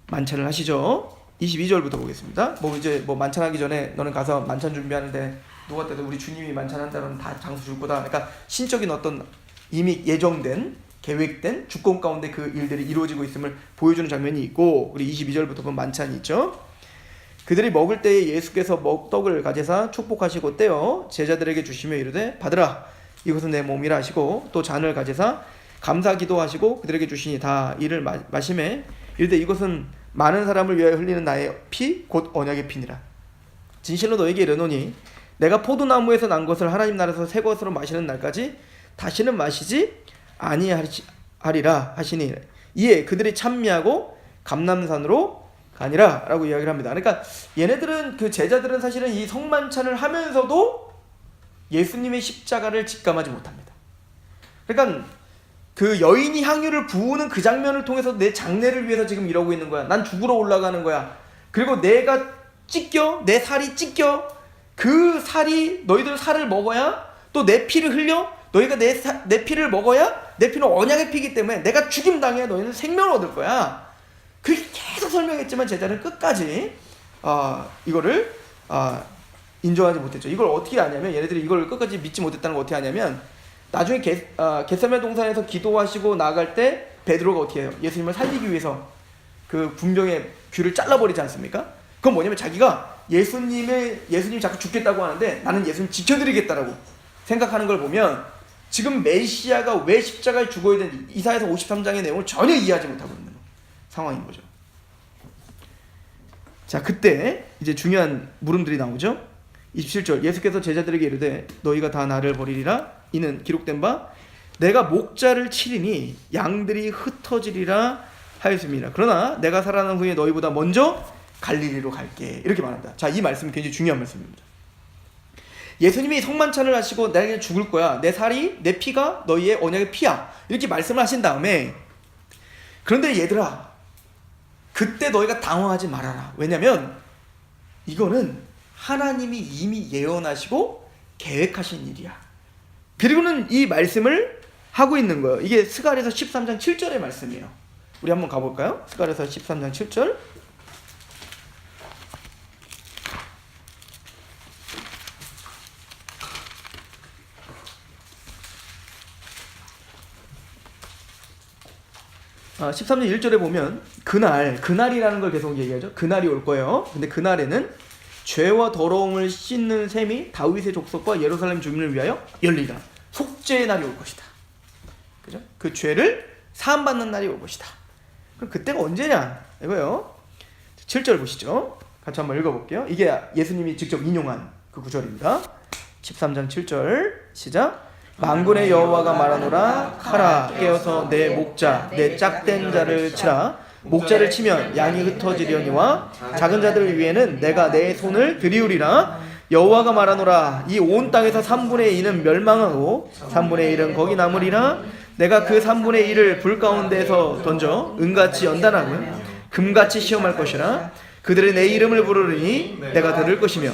만찬을 하시죠. 22절부터 보겠습니다. 뭐 이제 뭐 만찬하기 전에 너는 가서 만찬 준비하는데 누가 때도 우리 주님이 만찬한다면 다 장수 줄 거다. 그러니까 신적인 어떤 이미 예정된 계획된 주권 가운데 그 일들이 이루어지고 있음을 보여주는 장면이 있고 우리 22절부터 보면 만찬이 있죠. 그들이 먹을 때에 예수께서 떡을 가져사 축복하시고 떼어 제자들에게 주시며 이르되 받으라 이것은 내 몸이라 하시고 또 잔을 가져사 감사 기도하시고 그들에게 주시니 다 이를 마시매 이르되 이것은 많은 사람을 위하여 흘리는 나의 피 곧 언약의 피니라. 진실로 너에게 이르노니 내가 포도나무에서 난 것을 하나님 나라에서 새 것으로 마시는 날까지 다시는 마시지 아니하리라 하시니 이에 그들이 찬미하고 감람산으로 가니라 라고 이야기를 합니다. 그러니까 얘네들은 그 제자들은 사실은 이 성만찬을 하면서도 예수님의 십자가를 직감하지 못합니다. 그러니까 그 여인이 향유를 부으는 그 장면을 통해서 내 장래를 위해서 지금 이러고 있는 거야. 난 죽으러 올라가는 거야. 그리고 내가 찢겨, 내 살이 찢겨. 그 살이 너희들 살을 먹어야 또 내 피를 흘려. 너희가 내 피를 먹어야 내 피는 언약의 피이기 때문에 내가 죽임 당해 너희는 생명을 얻을 거야. 그렇게 계속 설명했지만 제자는 끝까지 이거를 인정하지 못했죠. 이걸 어떻게 아냐면 얘네들이 이걸 끝까지 믿지 못했다는 걸 어떻게 아냐면 나중에 겟세마네 동산에서 기도하시고 나아갈 때 베드로가 어떻게 해요? 예수님을 살리기 위해서 그 군병의 귀를 잘라버리지 않습니까? 그건 뭐냐면 자기가 예수님이 자꾸 죽겠다고 하는데 나는 예수님 지켜드리겠다라고 생각하는 걸 보면 지금 메시아가 왜 십자가에 죽어야 되는지 이사야서 53장의 내용을 전혀 이해하지 못하고 있는 상황인 거죠. 자, 그때 이제 중요한 물음들이 나오죠. 27절 예수께서 제자들에게 이르되 너희가 다 나를 버리리라 이는 기록된 바 내가 목자를 치리니 양들이 흩어지리라 하였습니다. 그러나 내가 살아난 후에 너희보다 먼저 갈릴리로 갈게. 이렇게 말한다. 자, 이 말씀은 굉장히 중요한 말씀입니다. 예수님이 성만찬을 하시고 내가 죽을 거야. 내 살이 내 피가 너희의 언약의 피야. 이렇게 말씀을 하신 다음에 그런데 얘들아 그때 너희가 당황하지 말아라. 왜냐면 이거는 하나님이 이미 예언하시고 계획하신 일이야. 그리고는 이 말씀을 하고 있는 거예요. 이게 스가랴서 13장 7절의 말씀이에요. 우리 한번 가볼까요? 스가랴서 13장 7절. 아, 13절 1절에 보면 그날이라는 걸 계속 얘기하죠. 그날이 올 거예요. 근데 그날에는 죄와 더러움을 씻는 셈이 다윗의 족속과 예루살렘 주민을 위하여 열리라. 속죄의 날이 올 것이다. 그죠? 그 죄를 사함받는 날이 올 것이다. 그럼 그때가 언제냐? 이거요. 7절 보시죠. 같이 한번 읽어볼게요. 이게 예수님이 직접 인용한 그 구절입니다. 13장 7절 시작. 만군의 여호와가 말하노라 카라 깨어서 내 목자 내 짝된 자를 치라. 목자를 치면 양이 흩어지려니와 작은 자들 위에는 내가 내 손을 들이우리라. 여호와가 말하노라 이 온 땅에서 3분의 2는 멸망하고 3분의 1은 거기 남으리라. 내가 그 3분의 1을 불 가운데에서 던져 은같이 연단하며 금같이 시험할 것이라. 그들이 내 이름을 부르리니 내가 들을 것이며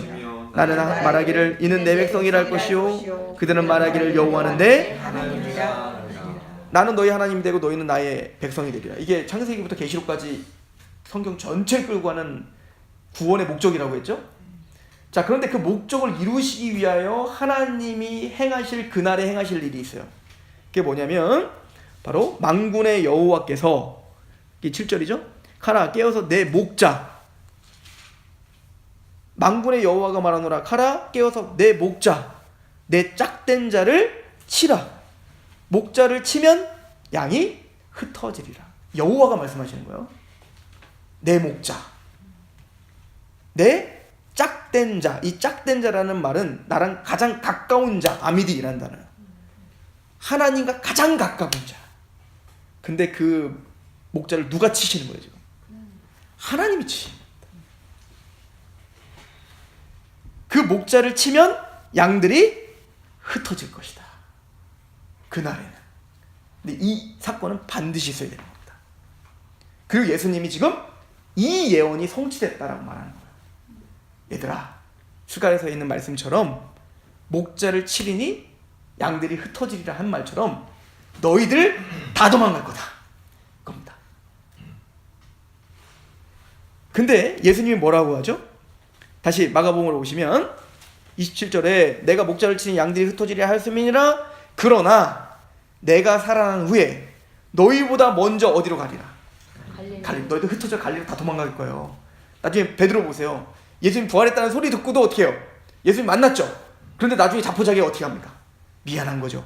나는 말하기를 이는 내 백성이라 할 것이요 그들은 말하기를 여호와는 내 하나님이라. 나는 너희 하나님이 되고 너희는 나의 백성이 되리라. 이게 창세기부터 계시록까지 성경 전체를 끌고 가는 구원의 목적이라고 했죠. 자, 그런데 그 목적을 이루시기 위하여 하나님이 행하실 그날에 행하실 일이 있어요. 그게 뭐냐면 바로 만군의 여호와께서, 이게 7절이죠. 카라 깨어서 내 목자, 만군의 여호와가 말하노라 카라 깨어서 내 목자 내 짝된 자를 치라. 목자를 치면 양이 흩어지리라. 여호와가 말씀하시는 거예요. 내 목자 내 짝된 자. 이 짝된 자라는 말은 나랑 가장 가까운 자, 아미디라는 단어예요. 하나님과 가장 가까운 자. 근데 그 목자를 누가 치시는 거예요 지금? 하나님이 치십니다. 그 목자를 치면 양들이 흩어질 것이다. 그날에는. 근데 이 사건은 반드시 있어야 되는 겁니다. 그리고 예수님이 지금 이 예언이 성취됐다라고 말하는 거예요. 얘들아, 스가랴서에 있는 말씀처럼 목자를 치리니 양들이 흩어지리라 한 말처럼 너희들 다 도망갈 거다. 겁니다. 근데 예수님이 뭐라고 하죠? 다시 마가복음으로 오시면 27절에 내가 목자를 치니 양들이 흩어지리라 하였음이니라. 그러나 내가 살아난 후에 너희보다 먼저 어디로 가리라? 갈릴리. 너희들 흩어져 갈릴리 다 도망갈 거예요. 나중에 베드로 보세요. 예수님 부활했다는 소리 듣고도 어떻게 해요? 예수님 만났죠. 그런데 나중에 자포자기가 어떻게 합니까? 미안한 거죠.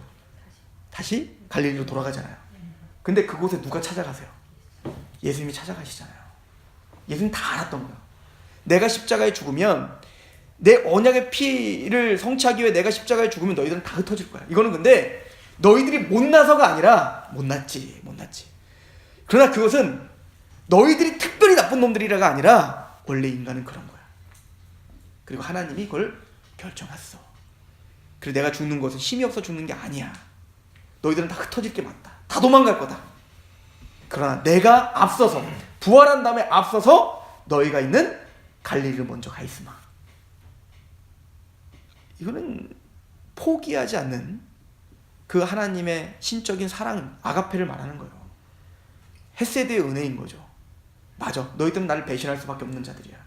다시 갈릴리로 돌아가잖아요. 근데 그곳에 누가 찾아가세요? 예수님이 찾아가시잖아요. 예수님 다 알았던 거예요. 내가 십자가에 죽으면 내 언약의 피를 성취하기 위해 내가 십자가에 죽으면 너희들은 다 흩어질 거야. 이거는 근데 너희들이 못나서가 아니라 못났지. 그러나 그것은 너희들이 특별히 나쁜 놈들이라가 아니라 원래 인간은 그런 거야. 그리고 하나님이 그걸 결정했어. 그리고 내가 죽는 것은 힘이 없어 죽는 게 아니야. 너희들은 다 흩어질 게 맞다. 다 도망갈 거다. 그러나 내가 앞서서 부활한 다음에 앞서서 너희가 있는 갈릴리를 먼저 가 있으마. 이거는 포기하지 않는 그 하나님의 신적인 사랑, 아가페를 말하는 거예요. 헤세드의 은혜인 거죠. 맞아, 너희들은 나를 배신할 수밖에 없는 자들이야.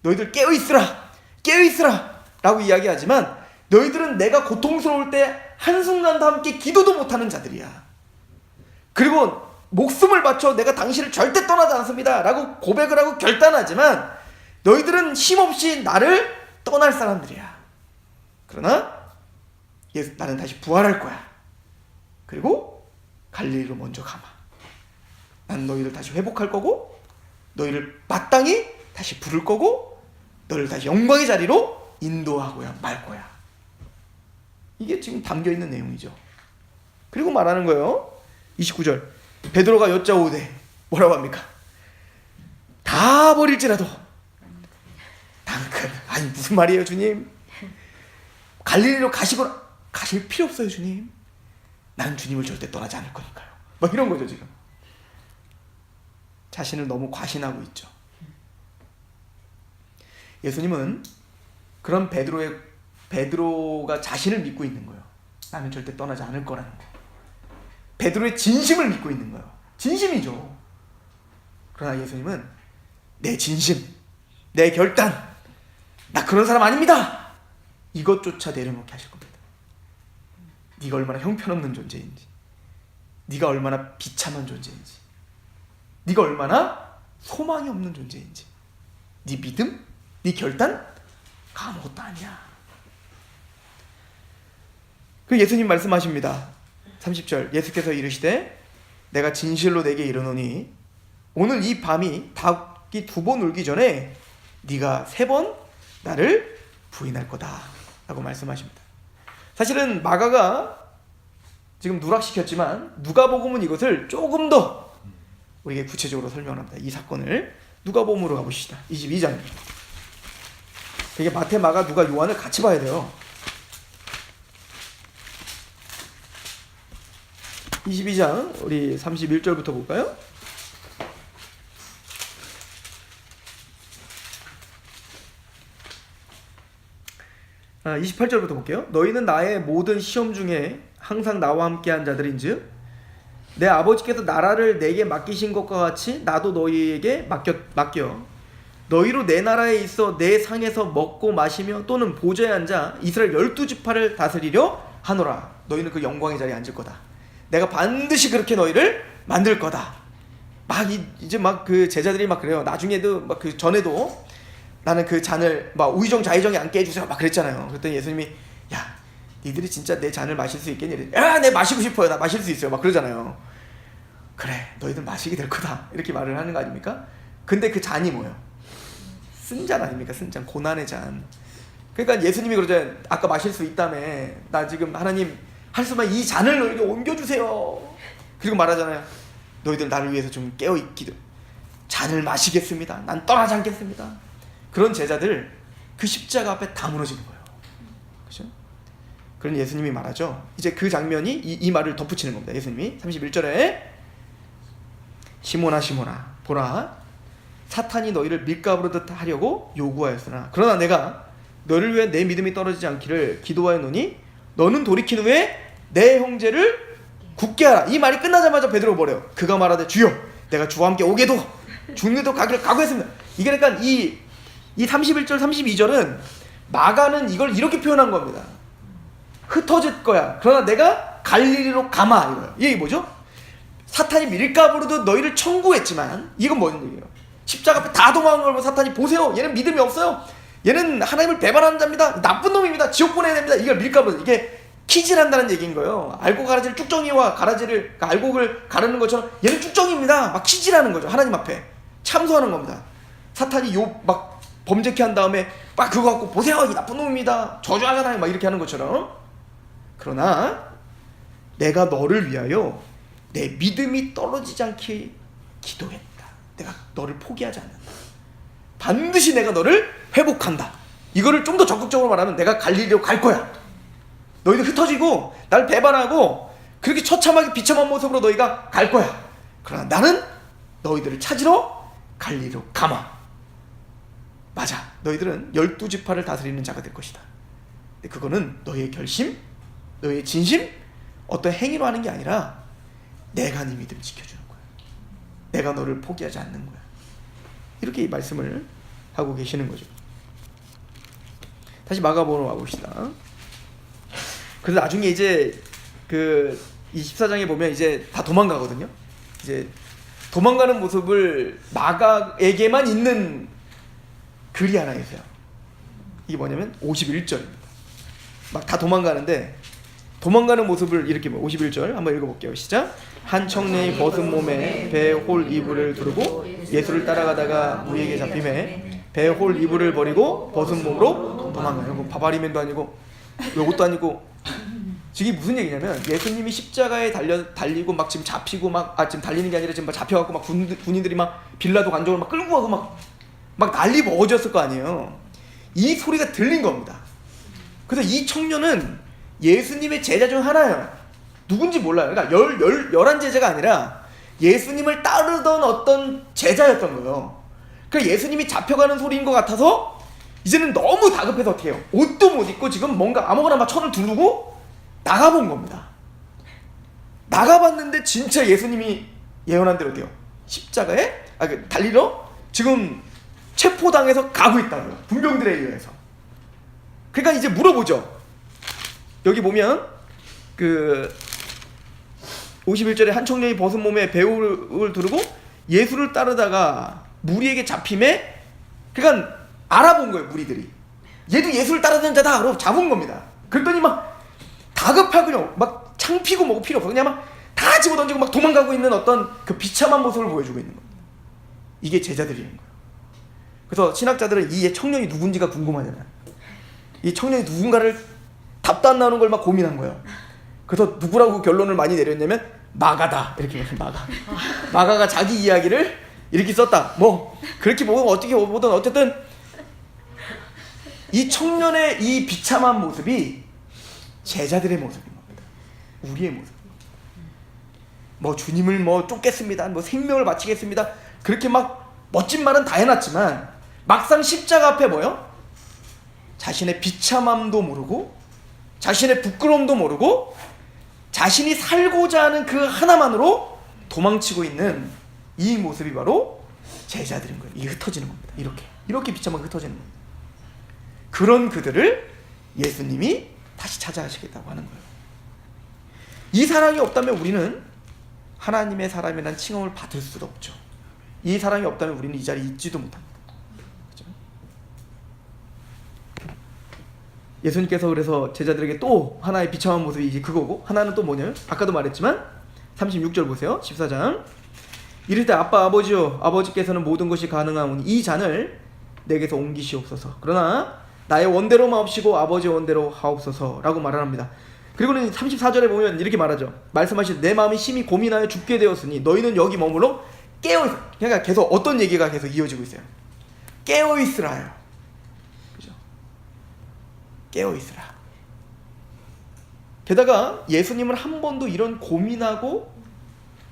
너희들 깨어있으라 라고 이야기하지만 너희들은 내가 고통스러울 때 한순간도 함께 기도도 못하는 자들이야. 그리고 목숨을 바쳐 내가 당신을 절대 떠나지 않습니다 라고 고백을 하고 결단하지만 너희들은 힘없이 나를 떠날 사람들이야. 그러나 나는 다시 부활할 거야. 그리고 갈릴리로 먼저 가마. 난 너희들 다시 회복할 거고 너희를 마땅히 다시 부를 거고 너희를 다시 영광의 자리로 인도하고야 말 거야. 이게 지금 담겨있는 내용이죠. 그리고 말하는 거예요. 29절 베드로가 여짜오되 뭐라고 합니까? 다 버릴지라도 단큰. 아니 무슨 말이에요 주님? 갈릴리로 가실 필요 없어요 주님. 난 주님을 절대 떠나지 않을 거니까요. 뭐 이런 거죠 지금. 자신을 너무 과신하고 있죠. 예수님은 그런 베드로가 자신을 믿고 있는 거예요. 나는 절대 떠나지 않을 거라는 거. 베드로의 진심을 믿고 있는 거예요. 진심이죠. 그러나 예수님은 내 진심, 내 결단, 나 그런 사람 아닙니다. 이것조차 내려놓게 하실 겁니다. 네가 얼마나 형편없는 존재인지, 네가 얼마나 비참한 존재인지, 네가 얼마나 소망이 없는 존재인지, 네 믿음, 네 결단 아무것도 아니야. 그 예수님 말씀하십니다. 30절 예수께서 이르시되 내가 진실로 내게 이르노니 오늘 이 밤이 닭이 2번 울기 전에 네가 3번 나를 부인할 거다 라고 말씀하십니다. 사실은 마가가 지금 누락시켰지만 누가복음은 이것을 조금 더 우리에게 구체적으로 설명합니다. 이 사건을 누가복음으로 가보시다. 22장. 이게 마태, 마가, 누가, 요한을 같이 봐야 돼요. 22장 우리 31절부터 볼까요? 아, 28절부터 볼게요. 너희는 나의 모든 시험 중에 항상 나와 함께한 자들인즉 내 아버지께서 나라를 내게 맡기신 것과 같이 나도 너희에게 맡겨 너희로 내 나라에 있어 내 상에서 먹고 마시며 또는 보좌에 앉아 이스라엘 12지파를 다스리려 하노라. 너희는 그 영광의 자리에 앉을 거다. 내가 반드시 그렇게 너희를 만들 거다. 이제 그 제자들이 막 그래요. 나중에도 막 그 전에도 나는 그 잔을 막 우의정 좌의정이 앉게 해주세요 막 그랬잖아요. 그랬더니 예수님이 야 니들이 진짜 내 잔을 마실 수 있겠니? 야 내 마시고 싶어요. 나 마실 수 있어요. 막 그러잖아요. 그래 너희들 마시게 될 거다. 이렇게 말을 하는 거 아닙니까? 근데 그 잔이 뭐예요? 쓴 잔 아닙니까? 쓴 잔, 고난의 잔. 그러니까 예수님이 그러잖아요. 아까 마실 수 있다며. 나 지금 하나님 할 수만 이 잔을 너희에게 옮겨주세요. 그리고 말하잖아요. 너희들 나를 위해서 좀 깨어있기를 잔을 마시겠습니다. 난 떠나지 않겠습니다. 그런 제자들 그 십자가 앞에 다 무너지는 거예요. 그렇죠? 그런 예수님이 말하죠. 이제 그 장면이 이 말을 덧붙이는 겁니다. 예수님이 31절에 시몬아 시몬아 보라 사탄이 너희를 밀가부르듯 하려고 요구하였으나 그러나 내가 너를 위해 내 믿음이 떨어지지 않기를 기도하였노니 너는 돌이킨 후에 내 형제를 굳게 하라. 이 말이 끝나자마자 베드로가 뭐래요? 그가 말하되 주여 내가 주와 함께 오게도 죽는데도 가기를 각오했습니다. 이게 그러니까 이 31절 32절은 마가는 이걸 이렇게 표현한 겁니다. 흩어질 거야. 그러나 내가 갈릴리로 가마 이거예요. 이게 뭐죠? 사탄이 밀가부르듯 너희를 청구했지만 이건 무슨 얘기예요? 십자가 앞에 다 도망간 걸 보고 사탄이 보세요. 얘는 믿음이 없어요. 얘는 하나님을 배반하는 자입니다. 나쁜 놈입니다. 지옥 보내야 됩니다. 이걸 밀가부르듯 이게 키질한다는 얘기인 거예요. 알고 가라지를 쭉정이와 가라지를 알곡을 가르는 것처럼 얘는 쭉정입니다. 막 키질하는 거죠. 하나님 앞에 참소하는 겁니다. 사탄이 막 범죄케 한 다음에 막 그거 갖고 보세요. 이 나쁜 놈입니다. 저주하잖아요. 막 이렇게 하는 것처럼. 그러나 내가 너를 위하여 내 믿음이 떨어지지 않게 기도했다. 내가 너를 포기하지 않는다. 반드시 내가 너를 회복한다. 이거를 좀 더 적극적으로 말하면 내가 갈릴리로 갈 거야. 너희들 흩어지고 나를 배반하고 그렇게 처참하게 비참한 모습으로 너희가 갈 거야. 그러나 나는 너희들을 찾으러 갈릴리로 가마. 맞아. 너희들은 12지파를 다스리는 자가 될 것이다. 근데 그거는 너희의 결심, 너희의 진심, 어떤 행위로 하는 게 아니라 내가 네 믿음 지켜주는 거야. 내가 너를 포기하지 않는 거야. 이렇게 말씀을 하고 계시는 거죠. 다시 마가복음으로 와봅시다. 그래서 나중에 이제 그 24장에 보면 이제 다 도망가거든요. 이제 도망가는 모습을 마가에게만 있는 글이 하나 있어요. 이게 뭐냐면 51절입니다. 막 다 도망가는데 도망가는 모습을 이렇게 51절 한번 읽어볼게요. 시작. 한 청년이 벗은 몸에 배에 홀 이불을 두르고 예수를 따라가다가 무리에게 잡힘에 배에 홀 이불을 버리고 벗은 몸으로 도망가요. 바바리맨도 아니고 요것도 아니고 지금 이게 무슨 얘기냐면 예수님이 십자가에 달리고 막 지금 잡히고 지금 달리는 게 아니라 지금 막 잡혀갖고 막 군인들이 막 빌라도 관정을 막 끌고 가고 막 난리 먹어졌을 거 아니에요. 이 소리가 들린 겁니다. 그래서 이 청년은 예수님의 제자 중 하나예요. 누군지 몰라요. 그러니까 11제자가 아니라 예수님을 따르던 어떤 제자였던 거예요. 그러니까 예수님이 잡혀가는 소리인 것 같아서 이제는 너무 다급해서 어떻게 해요? 옷도 못 입고 지금 뭔가 아무거나 막 천을 두르고 나가본 겁니다. 나가봤는데 진짜 예수님이 예언한 대로 돼요. 십자가에 달리러 지금 체포당해서 가고 있다고요. 군병들에 의해서. 그러니까 이제 물어보죠. 여기 보면 그 51절에 한 청년이 벗은 몸에 배울을 두르고 예수를 따르다가 무리에게 잡힘에, 그러니까 알아본 거예요. 무리들이 얘도 예수를 따르는 자다 그러고 잡은 겁니다. 그랬더니 막 다급하군요. 막 창피고 뭐고 필요 없어. 그냥 막 다 집어던지고 막 도망가고 있는 어떤 그 비참한 모습을 보여주고 있는 겁니다. 이게 제자들이라는 거예요. 그래서 신학자들은 이 청년이 누군지가 궁금하잖아요. 이 청년이 누군가를 답도 안 나오는 걸 막 고민한 거예요. 그래서 누구라고 결론을 많이 내렸냐면 마가다 이렇게 말해요. 마가가 자기 이야기를 이렇게 썼다. 뭐 그렇게 보고 어떻게 보든 어쨌든 이 청년의 이 비참한 모습이 제자들의 모습인 겁니다. 우리의 모습. 뭐 주님을 뭐 쫓겠습니다. 뭐 생명을 바치겠습니다. 그렇게 막 멋진 말은 다 해놨지만 막상 십자가 앞에 뭐요? 자신의 비참함도 모르고 자신의 부끄러움도 모르고 자신이 살고자 하는 그 하나만으로 도망치고 있는 이 모습이 바로 제자들인 거예요. 이게 흩어지는 겁니다. 이렇게 비참하게 흩어지는 겁니다. 그런 그들을 예수님이 다시 찾아가시겠다고 하는 거예요. 이 사랑이 없다면 우리는 하나님의 사람이라는 칭함을 받을 수도 없죠. 이 사랑이 없다면 우리는 이 자리에 있지도 못합니다. 그렇죠? 예수님께서 그래서 제자들에게 또 하나의 비참한 모습이 이제 그거고, 하나는 또 뭐냐면 아까도 말했지만 36절 보세요. 14장 이를 때 아빠 아버지요, 아버지께서는 모든 것이 가능하오니 이 잔을 내게서 옮기시옵소서. 그러나 나의 원대로 마옵시고 아버지의 원대로 하옵소서 라고 말을 합니다. 그리고는 34절에 보면 이렇게 말하죠. 말씀하시되 내 마음이 심히 고민하여 죽게 되었으니 너희는 여기 머물러 깨어있어. 그러니까 계속 어떤 얘기가 계속 이어지고 있어요. 깨어있으라요. 그죠? 깨어있으라. 게다가 예수님은 한 번도 이런 고민하고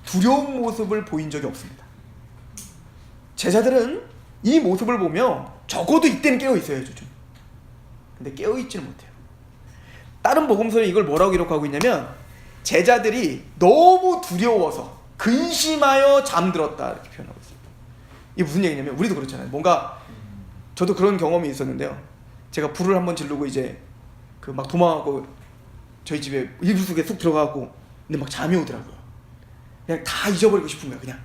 두려운 모습을 보인 적이 없습니다. 제자들은 이 모습을 보며 적어도 이때는 깨어있어야죠 좀. 근데 깨어있지는 못해요. 다른 복음서에 이걸 뭐라고 기록하고 있냐면 제자들이 너무 두려워서 근심하여 잠들었다 이렇게 표현하고 있어요. 이게 무슨 얘기냐면 우리도 그렇잖아요. 뭔가 저도 그런 경험이 있었는데요. 제가 불을 한번 지르고 이제 그 막 도망하고 저희 집에 이불 속에 쑥 들어가고 근데 막 잠이 오더라고요. 그냥 다 잊어버리고 싶은 거예요. 그냥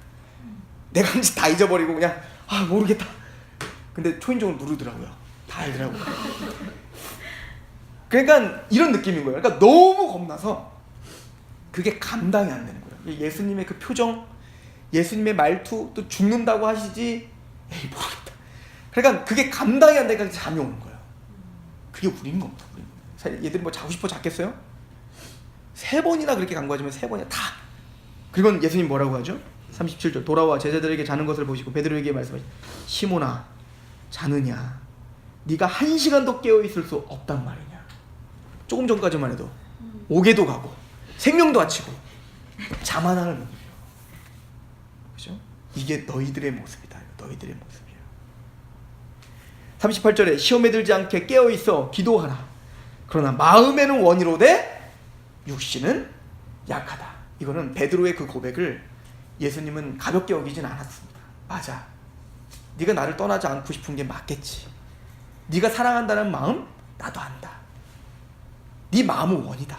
내가 한 짓 다 잊어버리고 그냥 모르겠다. 근데 초인종을 누르더라고요. 다 알더라고요. 그러니까 이런 느낌인 거예요. 그러니까 너무 겁나서 그게 감당이 안 되는 거예요. 예수님의 그 표정, 예수님의 말투, 또 죽는다고 하시지 에이 모르겠다. 그러니까 그게 감당이 안 되니까 잠이 오는 거예요. 그게 우리인 겁니다. 얘들이 뭐 자고 싶어 잤겠어요? 3번이나 그렇게 간구하지만 3번이나 다. 그리고 예수님 뭐라고 하죠? 37절 돌아와 제자들에게 자는 것을 보시고 베드로에게 말씀하시죠. 시몬아 자느냐? 네가 1시간도 깨어있을 수 없단 말이냐. 조금 전까지만 해도 옥에도 가고 생명도 바치고 잠 하나를 못 이뤄. 그죠? 이게 너희들의 모습이다. 너희들의 모습이에요. 38절에 시험에 들지 않게 깨어있어 기도하라. 그러나 마음에는 원이로되 육신은 약하다. 이거는 베드로의 그 고백을 예수님은 가볍게 여기진 않았습니다. 맞아. 네가 나를 떠나지 않고 싶은 게 맞겠지. 네가 사랑한다는 마음 나도 안다. 네 마음은 원이다.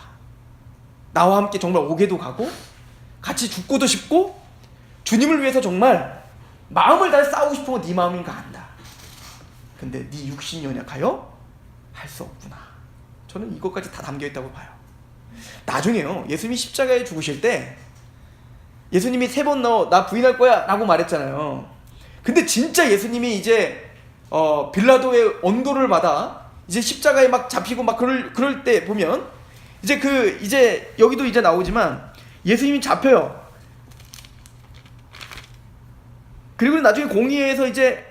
나와 함께 정말 옥에도 가고 같이 죽고도 싶고 주님을 위해서 정말 마음을 다해 싸우고 싶은 건 네 마음인 거 안다. 근데 네 육신이 연약하여 할 수 없구나. 저는 이것까지 다 담겨있다고 봐요. 나중에요 예수님이 십자가에 죽으실 때 예수님이 3번 나 부인할 거야 라고 말했잖아요. 근데 진짜 예수님이 이제 빌라도의 언도를 받아 이제 십자가에 막 잡히고 막 그럴 때 보면 이제 여기도 이제 나오지만 예수님이 잡혀요. 그리고 나중에 공의회에서 이제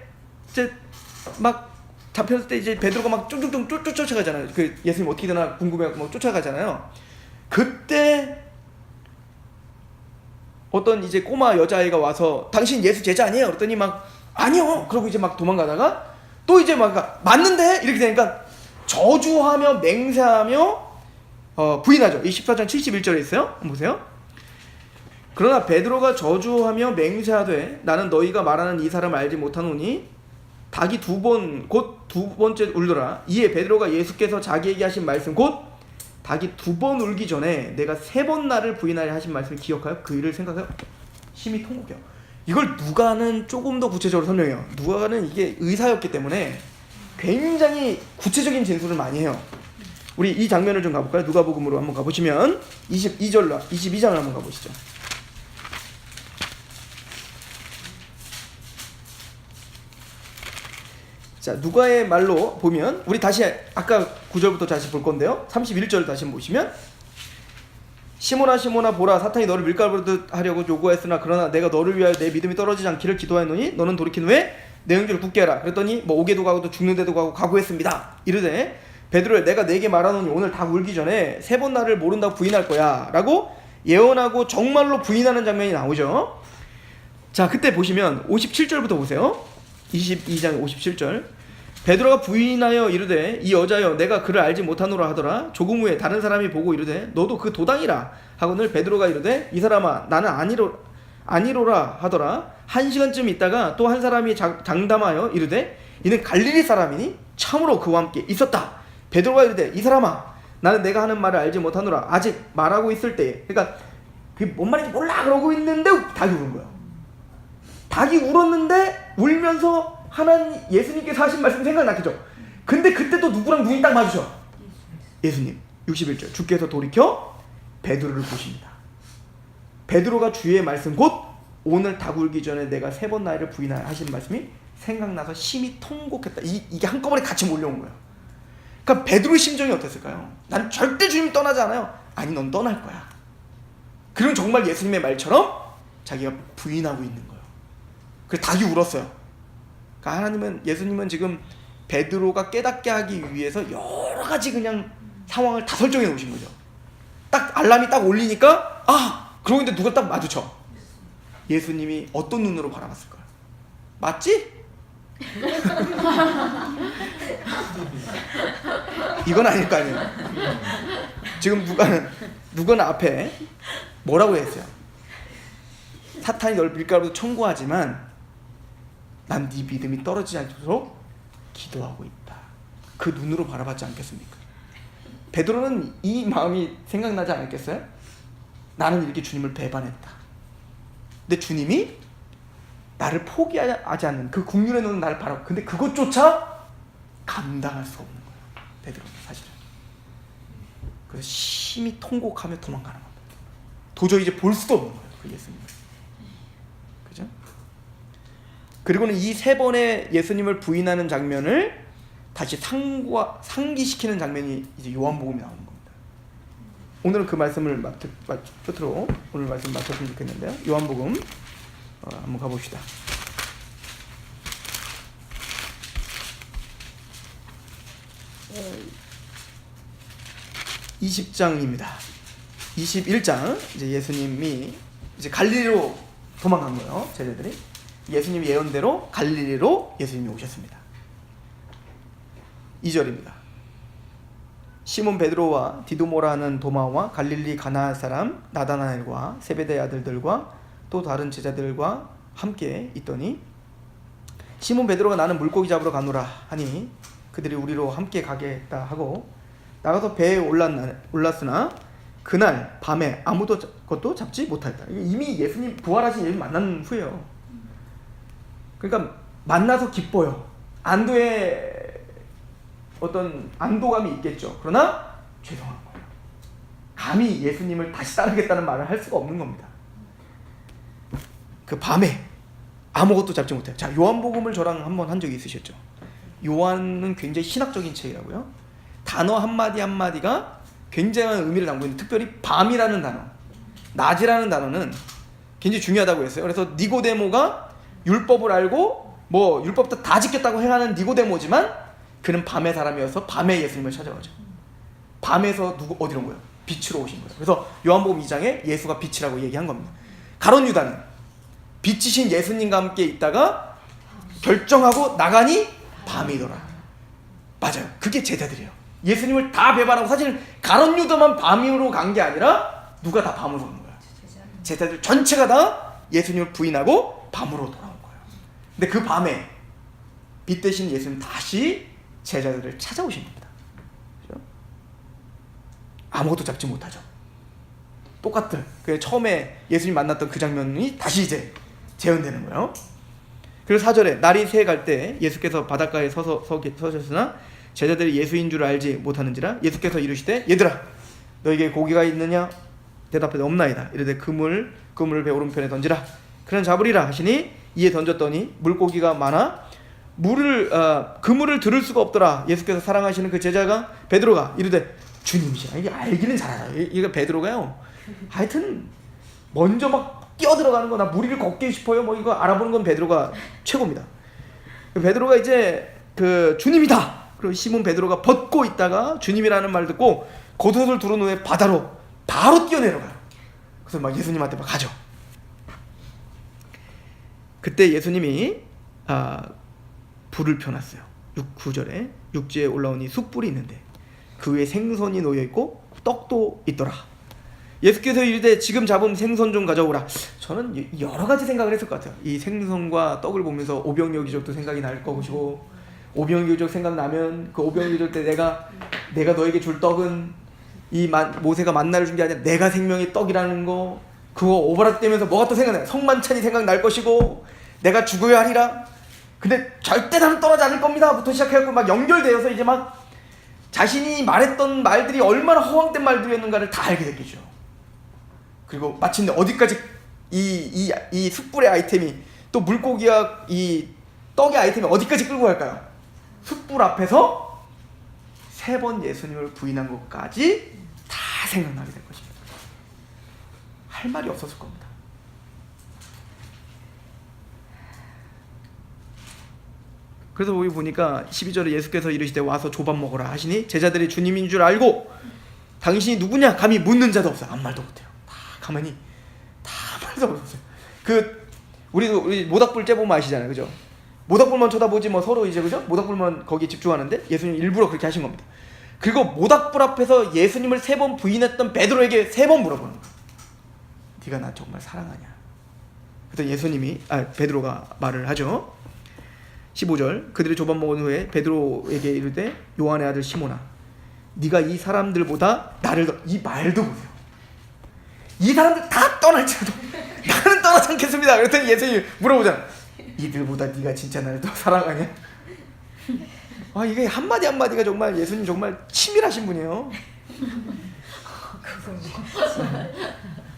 막 잡혔을 때 이제 베드로가 막 쫑쫑쫑 쫓아가잖아요. 그 예수님 어떻게 되나 궁금해갖고 막 쫓아가잖아요. 그때 어떤 이제 꼬마 여자아이가 와서 당신 예수 제자 아니에요? 그랬더니 막 아니요. 그러고 이제 막 도망가다가 또 이제 막 맞는데 이렇게 되니까 저주하며 맹세하며 부인하죠. 이 14장 71절에 있어요. 한번 보세요. 그러나 베드로가 저주하며 맹세하되 나는 너희가 말하는 이 사람을 알지 못하노니 닭이 곧 두 번째 울더라. 이에 베드로가 예수께서 자기에게 하신 말씀 곧 닭이 2번 울기 전에 내가 3번 나를 부인하려 하신 말씀을 기억하여 그 일을 생각하여 심히 통곡해요. 이걸 누가는 조금 더 구체적으로 설명해요. 누가는 이게 의사였기 때문에 굉장히 구체적인 진술을 많이 해요. 우리 이 장면을 좀 가볼까요? 누가복음으로 한번 가보시면 22장을 한번 가보시죠. 자, 누가의 말로 보면 우리 다시 아까 9절부터 다시 볼 건데요. 31절을 다시 보시면 시몬아 시몬아 보라 사탄이 너를 밀가루로 하려고 요구했으나 그러나 내가 너를 위하여 내 믿음이 떨어지지 않기를 기도하노니 너는 돌이킨 후에 내 형제를 굳게 해라. 그랬더니 뭐 오게도 가고 또 죽는 데도 가고 각오했습니다. 이르되 베드로야 내가 내게 말하노니 오늘 닭 울기 전에 3번 나를 모른다고 부인할 거야 라고 예언하고 정말로 부인하는 장면이 나오죠. 자, 그때 보시면 57절부터 보세요. 22장 57절 베드로가 부인하여 이르되 이 여자여 내가 그를 알지 못하노라 하더라. 조금 후에 다른 사람이 보고 이르되 너도 그 도당이라 하거늘 베드로가 이르되 이 사람아 나는 아니로라 하더라. 1시간쯤 있다가 또 한 사람이 장담하여 이르되 이는 갈릴리 사람이니 참으로 그와 함께 있었다. 베드로가 이르되 이 사람아 나는 내가 하는 말을 알지 못하노라. 아직 말하고 있을 때에 그러니까 그게 뭔 말인지 몰라 그러고 있는데 닭이 우는 거야. 닭이 울었는데 울면서 하나님 예수님께서 하신 말씀 생각나겠죠. 근데 그때 또 누구랑 눈이 딱 마주쳐? 예수님. 61절 주께서 돌이켜 베드로를 보십니다. 베드로가 주의 말씀 곧 오늘 닭 울기 전에 내가 3번 나를 부인하라 하신 말씀이 생각나서 심히 통곡했다. 이게 한꺼번에 같이 몰려온 거예요. 그러니까 베드로의 심정이 어땠을까요? 난 절대 주님 떠나지 않아요. 아니 넌 떠날 거야. 그럼 정말 예수님의 말처럼 자기가 부인하고 있는 거예요. 그래서 닭이 울었어요. 그러니까 예수님은 지금 베드로가 깨닫게 하기 위해서 여러 가지 그냥 상황을 다 설정해 놓으신 거죠. 딱 알람이 딱 울리니까 그러고 있는데 누가 딱 마주쳐. 예수님이 어떤 눈으로 바라봤을까요? 맞지? 이건 아닐 거 아니에요. 지금 누가는 앞에 뭐라고 했어요? 사탄이 널 밀가루로 청구하지만 난 네 믿음이 떨어지지 않도록 기도하고 있다. 그 눈으로 바라봤지 않겠습니까? 베드로는 이 마음이 생각나지 않았겠어요? 나는 이렇게 주님을 배반했다. 근데 주님이 나를 포기하지 않는 그 국률의 눈은 나를 바라고 근데 그것조차 감당할 수 없는 거예요. 베드로는 사실은. 그래서 심히 통곡하며 도망가는 겁니다. 도저히 이제 볼 수도 없는 거예요. 그 예수님을. 그죠? 그리고는 이 3번의 예수님을 부인하는 장면을 다시 상기시키는 장면이 이제 요한복음에 나오는 겁니다. 오늘은 그 말씀을 끝으로 오늘 말씀 마쳤으면 좋겠는데요. 요한복음 한번 가봅시다. 20장입니다. 21장 이제 예수님이 이제 갈릴리로 도망간 거예요. 제자들이. 예수님 예언대로 갈릴리로 예수님이 오셨습니다. 2절입니다. 시몬 베드로와 디두모라 하는 도마와 갈릴리 가나 사람 나다나엘과 세베대의 아들들과 또 다른 제자들과 함께 있더니 시몬 베드로가 나는 물고기 잡으러 가노라 하니 그들이 우리로 함께 가겠다 하고 나가서 배에 올랐으나 그날 밤에 아무도 것도 잡지 못하였다. 이미 예수님 부활하신 예수님 만난 후에요. 그러니까 만나서 기뻐요. 안도의 어떤 안도감이 있겠죠. 그러나 죄송한 거예요. 감히 예수님을 다시 따르겠다는 말을 할 수가 없는 겁니다. 그 밤에 아무것도 잡지 못해요. 자, 요한복음을 저랑 한번 한 적이 있으셨죠? 요한은 굉장히 신학적인 책이라고요. 단어 한마디 한마디가 굉장한 의미를 담고 있는, 특별히 밤이라는 단어, 낮이라는 단어는 굉장히 중요하다고 했어요. 그래서 니고데모가 율법을 알고 뭐 율법도 다 지켰다고 행하는 니고데모지만 그는 밤의 사람이어서 밤에 예수님을 찾아오죠. 밤에서 어디로 온 거예요? 빛으로 오신 거예요. 그래서 요한복음 2장에 예수가 빛이라고 얘기한 겁니다. 가룟 유다는 빛이신 예수님과 함께 있다가 결정하고 나가니 밤이더라. 맞아요. 그게 제자들이에요. 예수님을 다 배반하고, 사실 가룟 유다만 밤으로 간 게 아니라 누가 다 밤으로 간 거야? 제자들 전체가 다 예수님을 부인하고 밤으로 돌아온 거예요. 근데 그 밤에 빛 대신 예수님 다시 제자들을 찾아오신 겁니다. 그렇죠? 아무것도 잡지 못하죠. 똑같은 그 처음에 예수님 만났던 그 장면이 다시 이제 재현되는 거예요. 그래서 4절에 날이 새갈 때 예수께서 바닷가에 서셨으나 제자들이 예수인 줄 알지 못하는지라 예수께서 이르시되 얘들아 너에게 고기가 있느냐 대답하되 없나이다. 이르되 그물을 배 오른편에 던지라. 그는 잡으리라 하시니 이에 던졌더니 물고기가 많아 그물을 들을 수가 없더라. 예수께서 사랑하시는 그 제자가 베드로가 이르되 주님이시라. 이게 알기는 잘하다. 이게 베드로가요. 하여튼 먼저 막 뛰어들어가는 거, 나 물 위를 걷기 싶어요. 뭐 이거 알아보는 건 베드로가 최고입니다. 베드로가 이제 그 주님이다. 그리고 시몬 베드로가 벗고 있다가 주님이라는 말 듣고 겉옷을 두른 후에 바다로 바로 뛰어내려가요. 그래서 막 예수님한테 막 가죠. 그때 예수님이 불을 펴놨어요. 9절에 육지에 올라오니 숯불이 있는데 그 위에 생선이 놓여있고 떡도 있더라. 예수께서 이르되 지금 잡은 생선 좀 가져오라. 저는 여러 가지 생각을 했을 것 같아요. 이 생선과 떡을 보면서 오병이어기적도 생각이 날 것이고, 오병이어기적 생각나면 그 오병이어기적 때 내가 너에게 줄 떡은 이 모세가 만나를 준 게 아니라 내가 생명의 떡이라는 거, 그거 오버랩되면서 뭐가 또 생각나요? 성만찬이 생각날 것이고 내가 죽어야 하리라. 근데 절대 나는 떠나지 않을 겁니다 부터 시작해갖고 막 연결되어서 이제 막 자신이 말했던 말들이 얼마나 허황된 말들이었는가를 다 알게 됐겠죠. 그리고 마침내 어디까지 이 숯불의 아이템이, 또 물고기와 이 떡의 아이템이 어디까지 끌고 갈까요? 숯불 앞에서 3번 예수님을 부인한 것까지 다 생각나게 될 것입니다. 할 말이 없었을 겁니다. 그래서 여기 보니까 12절에 예수께서 이르시되 와서 조밥 먹으라 하시니 제자들이 주님인 줄 알고 당신이 누구냐 감히 묻는 자도 없어요. 아무 말도 못해요. 다 가만히 다 말도 없어요. 우리 모닥불 쬐보면 아시잖아요, 그죠? 모닥불만 쳐다보지 뭐 서로 이제, 그죠? 모닥불만 거기에 집중하는데 예수님 일부러 그렇게 하신 겁니다. 그리고 모닥불 앞에서 예수님을 3번 부인했던 베드로에게 3번 물어보는 거예요. 네가 나 정말 사랑하냐? 그랬더니 베드로가 말을 하죠. 15절 그들이 조밥 먹은 후에 베드로에게 이르되 요한의 아들 시몬아 네가 이 사람들보다 이 말도 보세요. 이 사람들 다 떠날지라도 나는 떠나지 않겠습니다. 그랬더니 예수님이 물어보잖아. 이들보다 네가 진짜 나를 더 사랑하냐? 이게 한마디 한마디가 정말 예수님 정말 치밀하신 분이에요.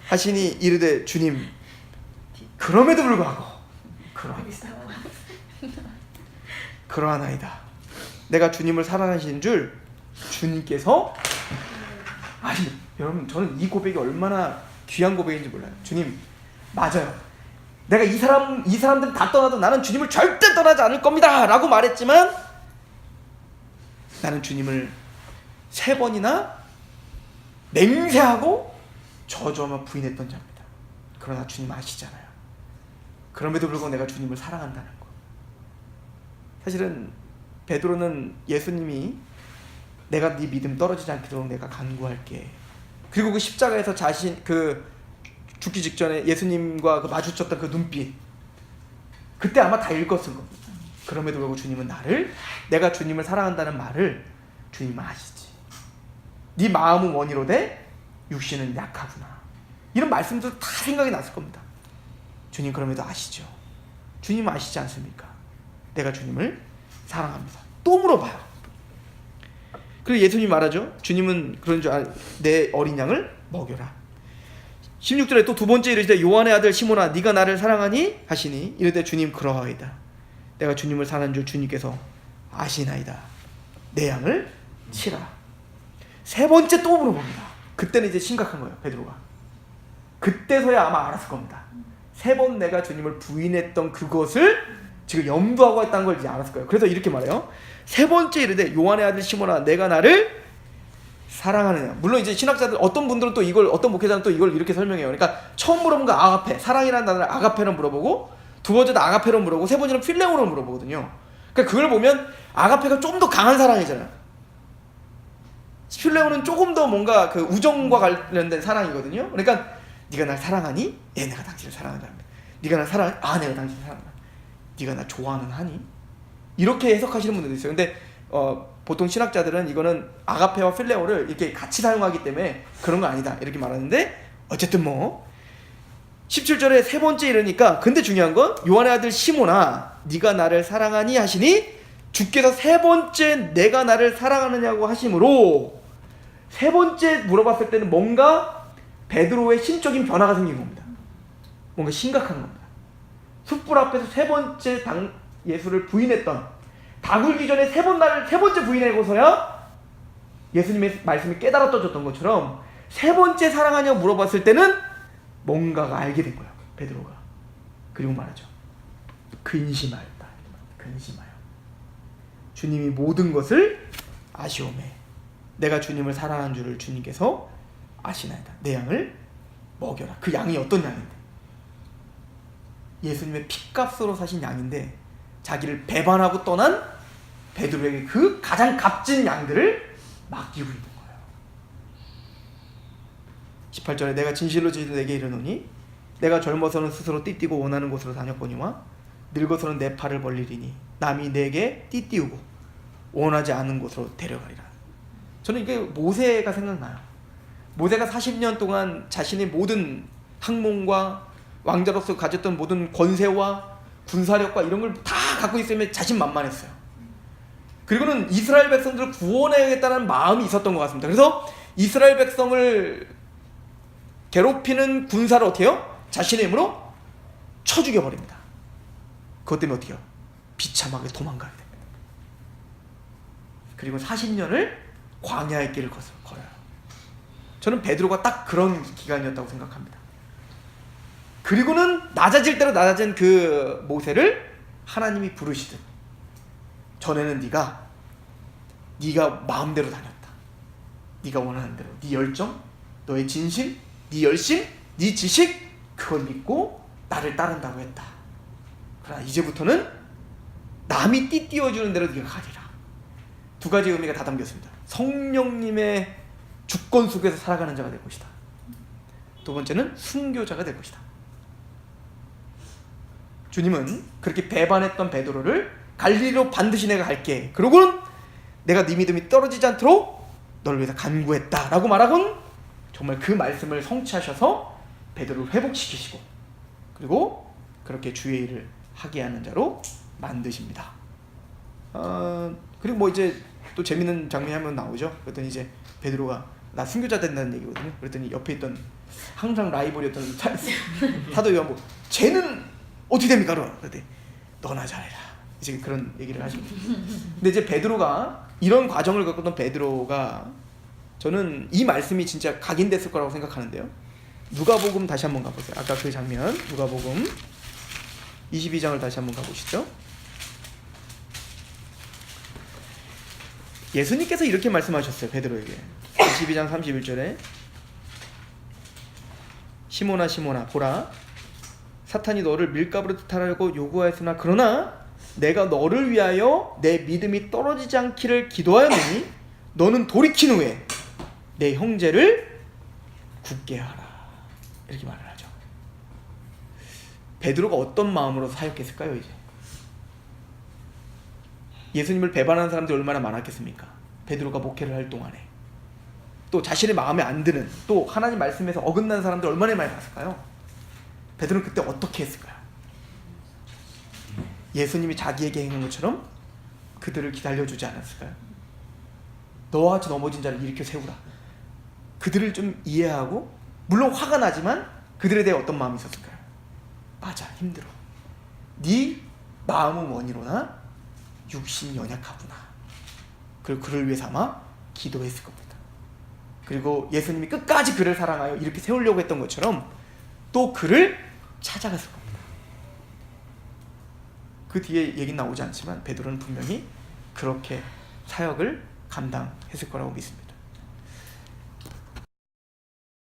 하시니 이르되 주님 그럼에도 불구하고 그러하나이다. 내가 주님을 사랑하시는 줄 주님께서 여러분, 저는 이 고백이 얼마나 귀한 고백인지 몰라요. 주님, 맞아요. 내가 이 사람들 다 떠나도 나는 주님을 절대 떠나지 않을 겁니다 라고 말했지만 나는 주님을 3번이나 맹세하고 저주하며 부인했던 자입니다. 그러나 주님 아시잖아요. 그럼에도 불구하고 내가 주님을 사랑한다는 거. 사실은 베드로는 예수님이 내가 네 믿음 떨어지지 않도록 내가 간구할게. 그리고 그 십자가에서 죽기 직전에 예수님과 마주쳤던 그 눈빛, 그때 아마 다 읽었을 겁니다. 그럼에도 불구하고 주님은 내가 주님을 사랑한다는 말을 주님은 아시지. 네 마음은 원이로되 육신은 약하구나. 이런 말씀도 다 생각이 났을 겁니다. 주님 그럼에도 아시죠. 주님은 아시지 않습니까? 내가 주님을 사랑합니다. 또 물어봐요. 그리고 예수님이 말하죠. 주님은 그런 줄 내 어린 양을 먹여라. 16절에 또 2번째 이르시되 요한의 아들 시몬아 네가 나를 사랑하니 하시니 이르되 주님 그러하이다. 내가 주님을 사랑하는 줄 주님께서 아시나이다. 내 양을 치라. 세 번째 또 물어봅니다. 그때는 이제 심각한 거예요, 베드로가. 그때서야 아마 알았을 겁니다. 세 번 내가 주님을 부인했던 그것을 지금 염두하고 있다는 걸 이제 알았을 거예요. 그래서 이렇게 말해요. 세 번째 이르되 요한의 아들 시몬아 내가 나를 사랑하느냐. 물론 이제 신학자들 어떤 분들은 또 이걸, 어떤 목회자는 또 이걸 이렇게 설명해요. 그러니까 처음 물어본 거 아가페, 사랑이라는 단어를 아가페로 물어보고, 두 번째도 아가페로 물어보고, 세 번째는 필레오로 물어보거든요. 그러니까 그걸 보면 아가페가 좀 더 강한 사랑이잖아요. 필레오는 조금 더 뭔가 그 우정과 관련된 사랑이거든요. 그러니까 네가 날 사랑하니? 예, 내가 당신을 사랑한다. 네가 날 사랑하니? 아, 내가 당신을 사랑한다. 네가 날 좋아하는 하니? 이렇게 해석하시는 분들도 있어요. 근데 보통 신학자들은 이거는 아가페와 필레오를 이렇게 같이 사용하기 때문에 그런 거 아니다 이렇게 말하는데, 어쨌든 뭐 17절에 세 번째 이르니까, 근데 중요한 건 요한의 아들 시몬아 네가 나를 사랑하니 하시니, 주께서 세 번째 내가 나를 사랑하느냐고 하심으로 세 번째 물어봤을 때는 뭔가 베드로의 심적인 변화가 생긴 겁니다. 뭔가 심각한 겁니다. 숯불 앞에서 세 번째 예수를 부인했던, 다 굴기 전에 세 번째 부인하고서야 예수님의 말씀이 깨달아졌던 것처럼 세 번째 사랑하냐고 물어봤을 때는 뭔가가 알게 된 거예요, 베드로가. 그리고 말하죠. 근심하였다. 근심하여. 주님이 모든 것을 아시오매. 내가 주님을 사랑하는 줄을 주님께서 아시나이다. 내 양을 먹여라. 그 양이 어떤 양인데? 예수님의 핏값으로 사신 양인데 자기를 배반하고 떠난 베드로에게 그 가장 값진 양들을 맡기고 있는 거예요. 18절에 내가 진실로 너에게 이르노니 내가 젊어서는 스스로 띠띠고 원하는 곳으로 다녔거니와 늙어서는 내 팔을 벌리리니 남이 내게 띠띠우고 원하지 않은 곳으로 데려가리라. 저는 이게 모세가 생각나요. 모세가 40년 동안 자신의 모든 학문과 왕자로서 가졌던 모든 권세와 군사력과 이런 걸 다 갖고 있으면 자신만만했어요. 그리고는 이스라엘 백성들을 구원해야겠다는 마음이 있었던 것 같습니다. 그래서 이스라엘 백성을 괴롭히는 군사를 어떻게 해요? 자신의 힘으로 쳐 죽여버립니다. 그것 때문에 어떻게 해요? 비참하게 도망가야 됩니다. 그리고 40년을 광야의 길을 걸어요. 저는 베드로가 딱 그런 기간이었다고 생각합니다. 그리고는 낮아질 대로 낮아진 그 모세를 하나님이 부르시듯, 전에는 네가 마음대로 다녔다. 네가 원하는 대로 네 열정, 너의 진심, 네 열심, 네 지식, 그걸 믿고 나를 따른다고 했다. 그러나 이제부터는 남이 띠띠워주는 대로 네가 가리라. 두 가지 의미가 다 담겼습니다. 성령님의 주권 속에서 살아가는 자가 될 것이다. 두 번째는 순교자가 될 것이다. 주님은 그렇게 배반했던 베드로를 갈릴리로 반드시 내가 갈게, 그러고는 내가 네 믿음이 떨어지지 않도록 너를 위해서 간구했다 라고 말하곤 정말 그 말씀을 성취하셔서 베드로를 회복시키시고, 그리고 그렇게 주의 일을 하게 하는 자로 만드십니다. 그리고 뭐 이제 또 재밌는 장면이 한 번 나오죠. 그랬더니 이제 베드로가 나 순교자 된다는 얘기거든요. 그랬더니 옆에 있던 항상 라이벌이었던 사도 요한보, 쟤는 어떻게 됩니까? 그랬더니 너나 잘해라. 이제 그런 얘기를 하십니다. 근데 이제 베드로가 이런 과정을 겪었던 베드로가, 저는 이 말씀이 진짜 각인됐을 거라고 생각하는데요. 누가복음 다시 한번 가보세요. 아까 그 장면, 누가복음 22장을 다시 한번 가보시죠. 예수님께서 이렇게 말씀하셨어요, 베드로에게. 22장 31절에 시몬아 시몬아 보라, 사탄이 너를 밀가부로 뜻하려고 요구하였으나 그러나 내가 너를 위하여 내 믿음이 떨어지지 않기를 기도하였느니 너는 돌이킨 후에 내 형제를 굳게 하라. 이렇게 말을 하죠. 베드로가 어떤 마음으로 사역했을까요? 이제 예수님을 배반하는 사람들이 얼마나 많았겠습니까? 베드로가 목회를 할 동안에 또 자신의 마음에 안 드는, 또 하나님 말씀에서 어긋난 사람들 얼마나 많이 봤을까요? 베드로는 그때 어떻게 했을까요? 예수님이 자기에게 행한 것처럼 그들을 기다려주지 않았을까요? 너와 같이 넘어진 자를 일으켜 세우라. 그들을 좀 이해하고, 물론 화가 나지만 그들에 대해 어떤 마음이 있었을까요? 맞아, 힘들어. 네 마음은 원이로나 육신이 연약하구나. 그리고 그를 위해서 아마 기도했을 겁니다. 그리고 예수님이 끝까지 그를 사랑하여 이렇게 세우려고 했던 것처럼 또 그를 찾아갔을 겁니다. 그 뒤에 얘기는 나오지 않지만 베드로는 분명히 그렇게 사역을 감당했을 거라고 믿습니다.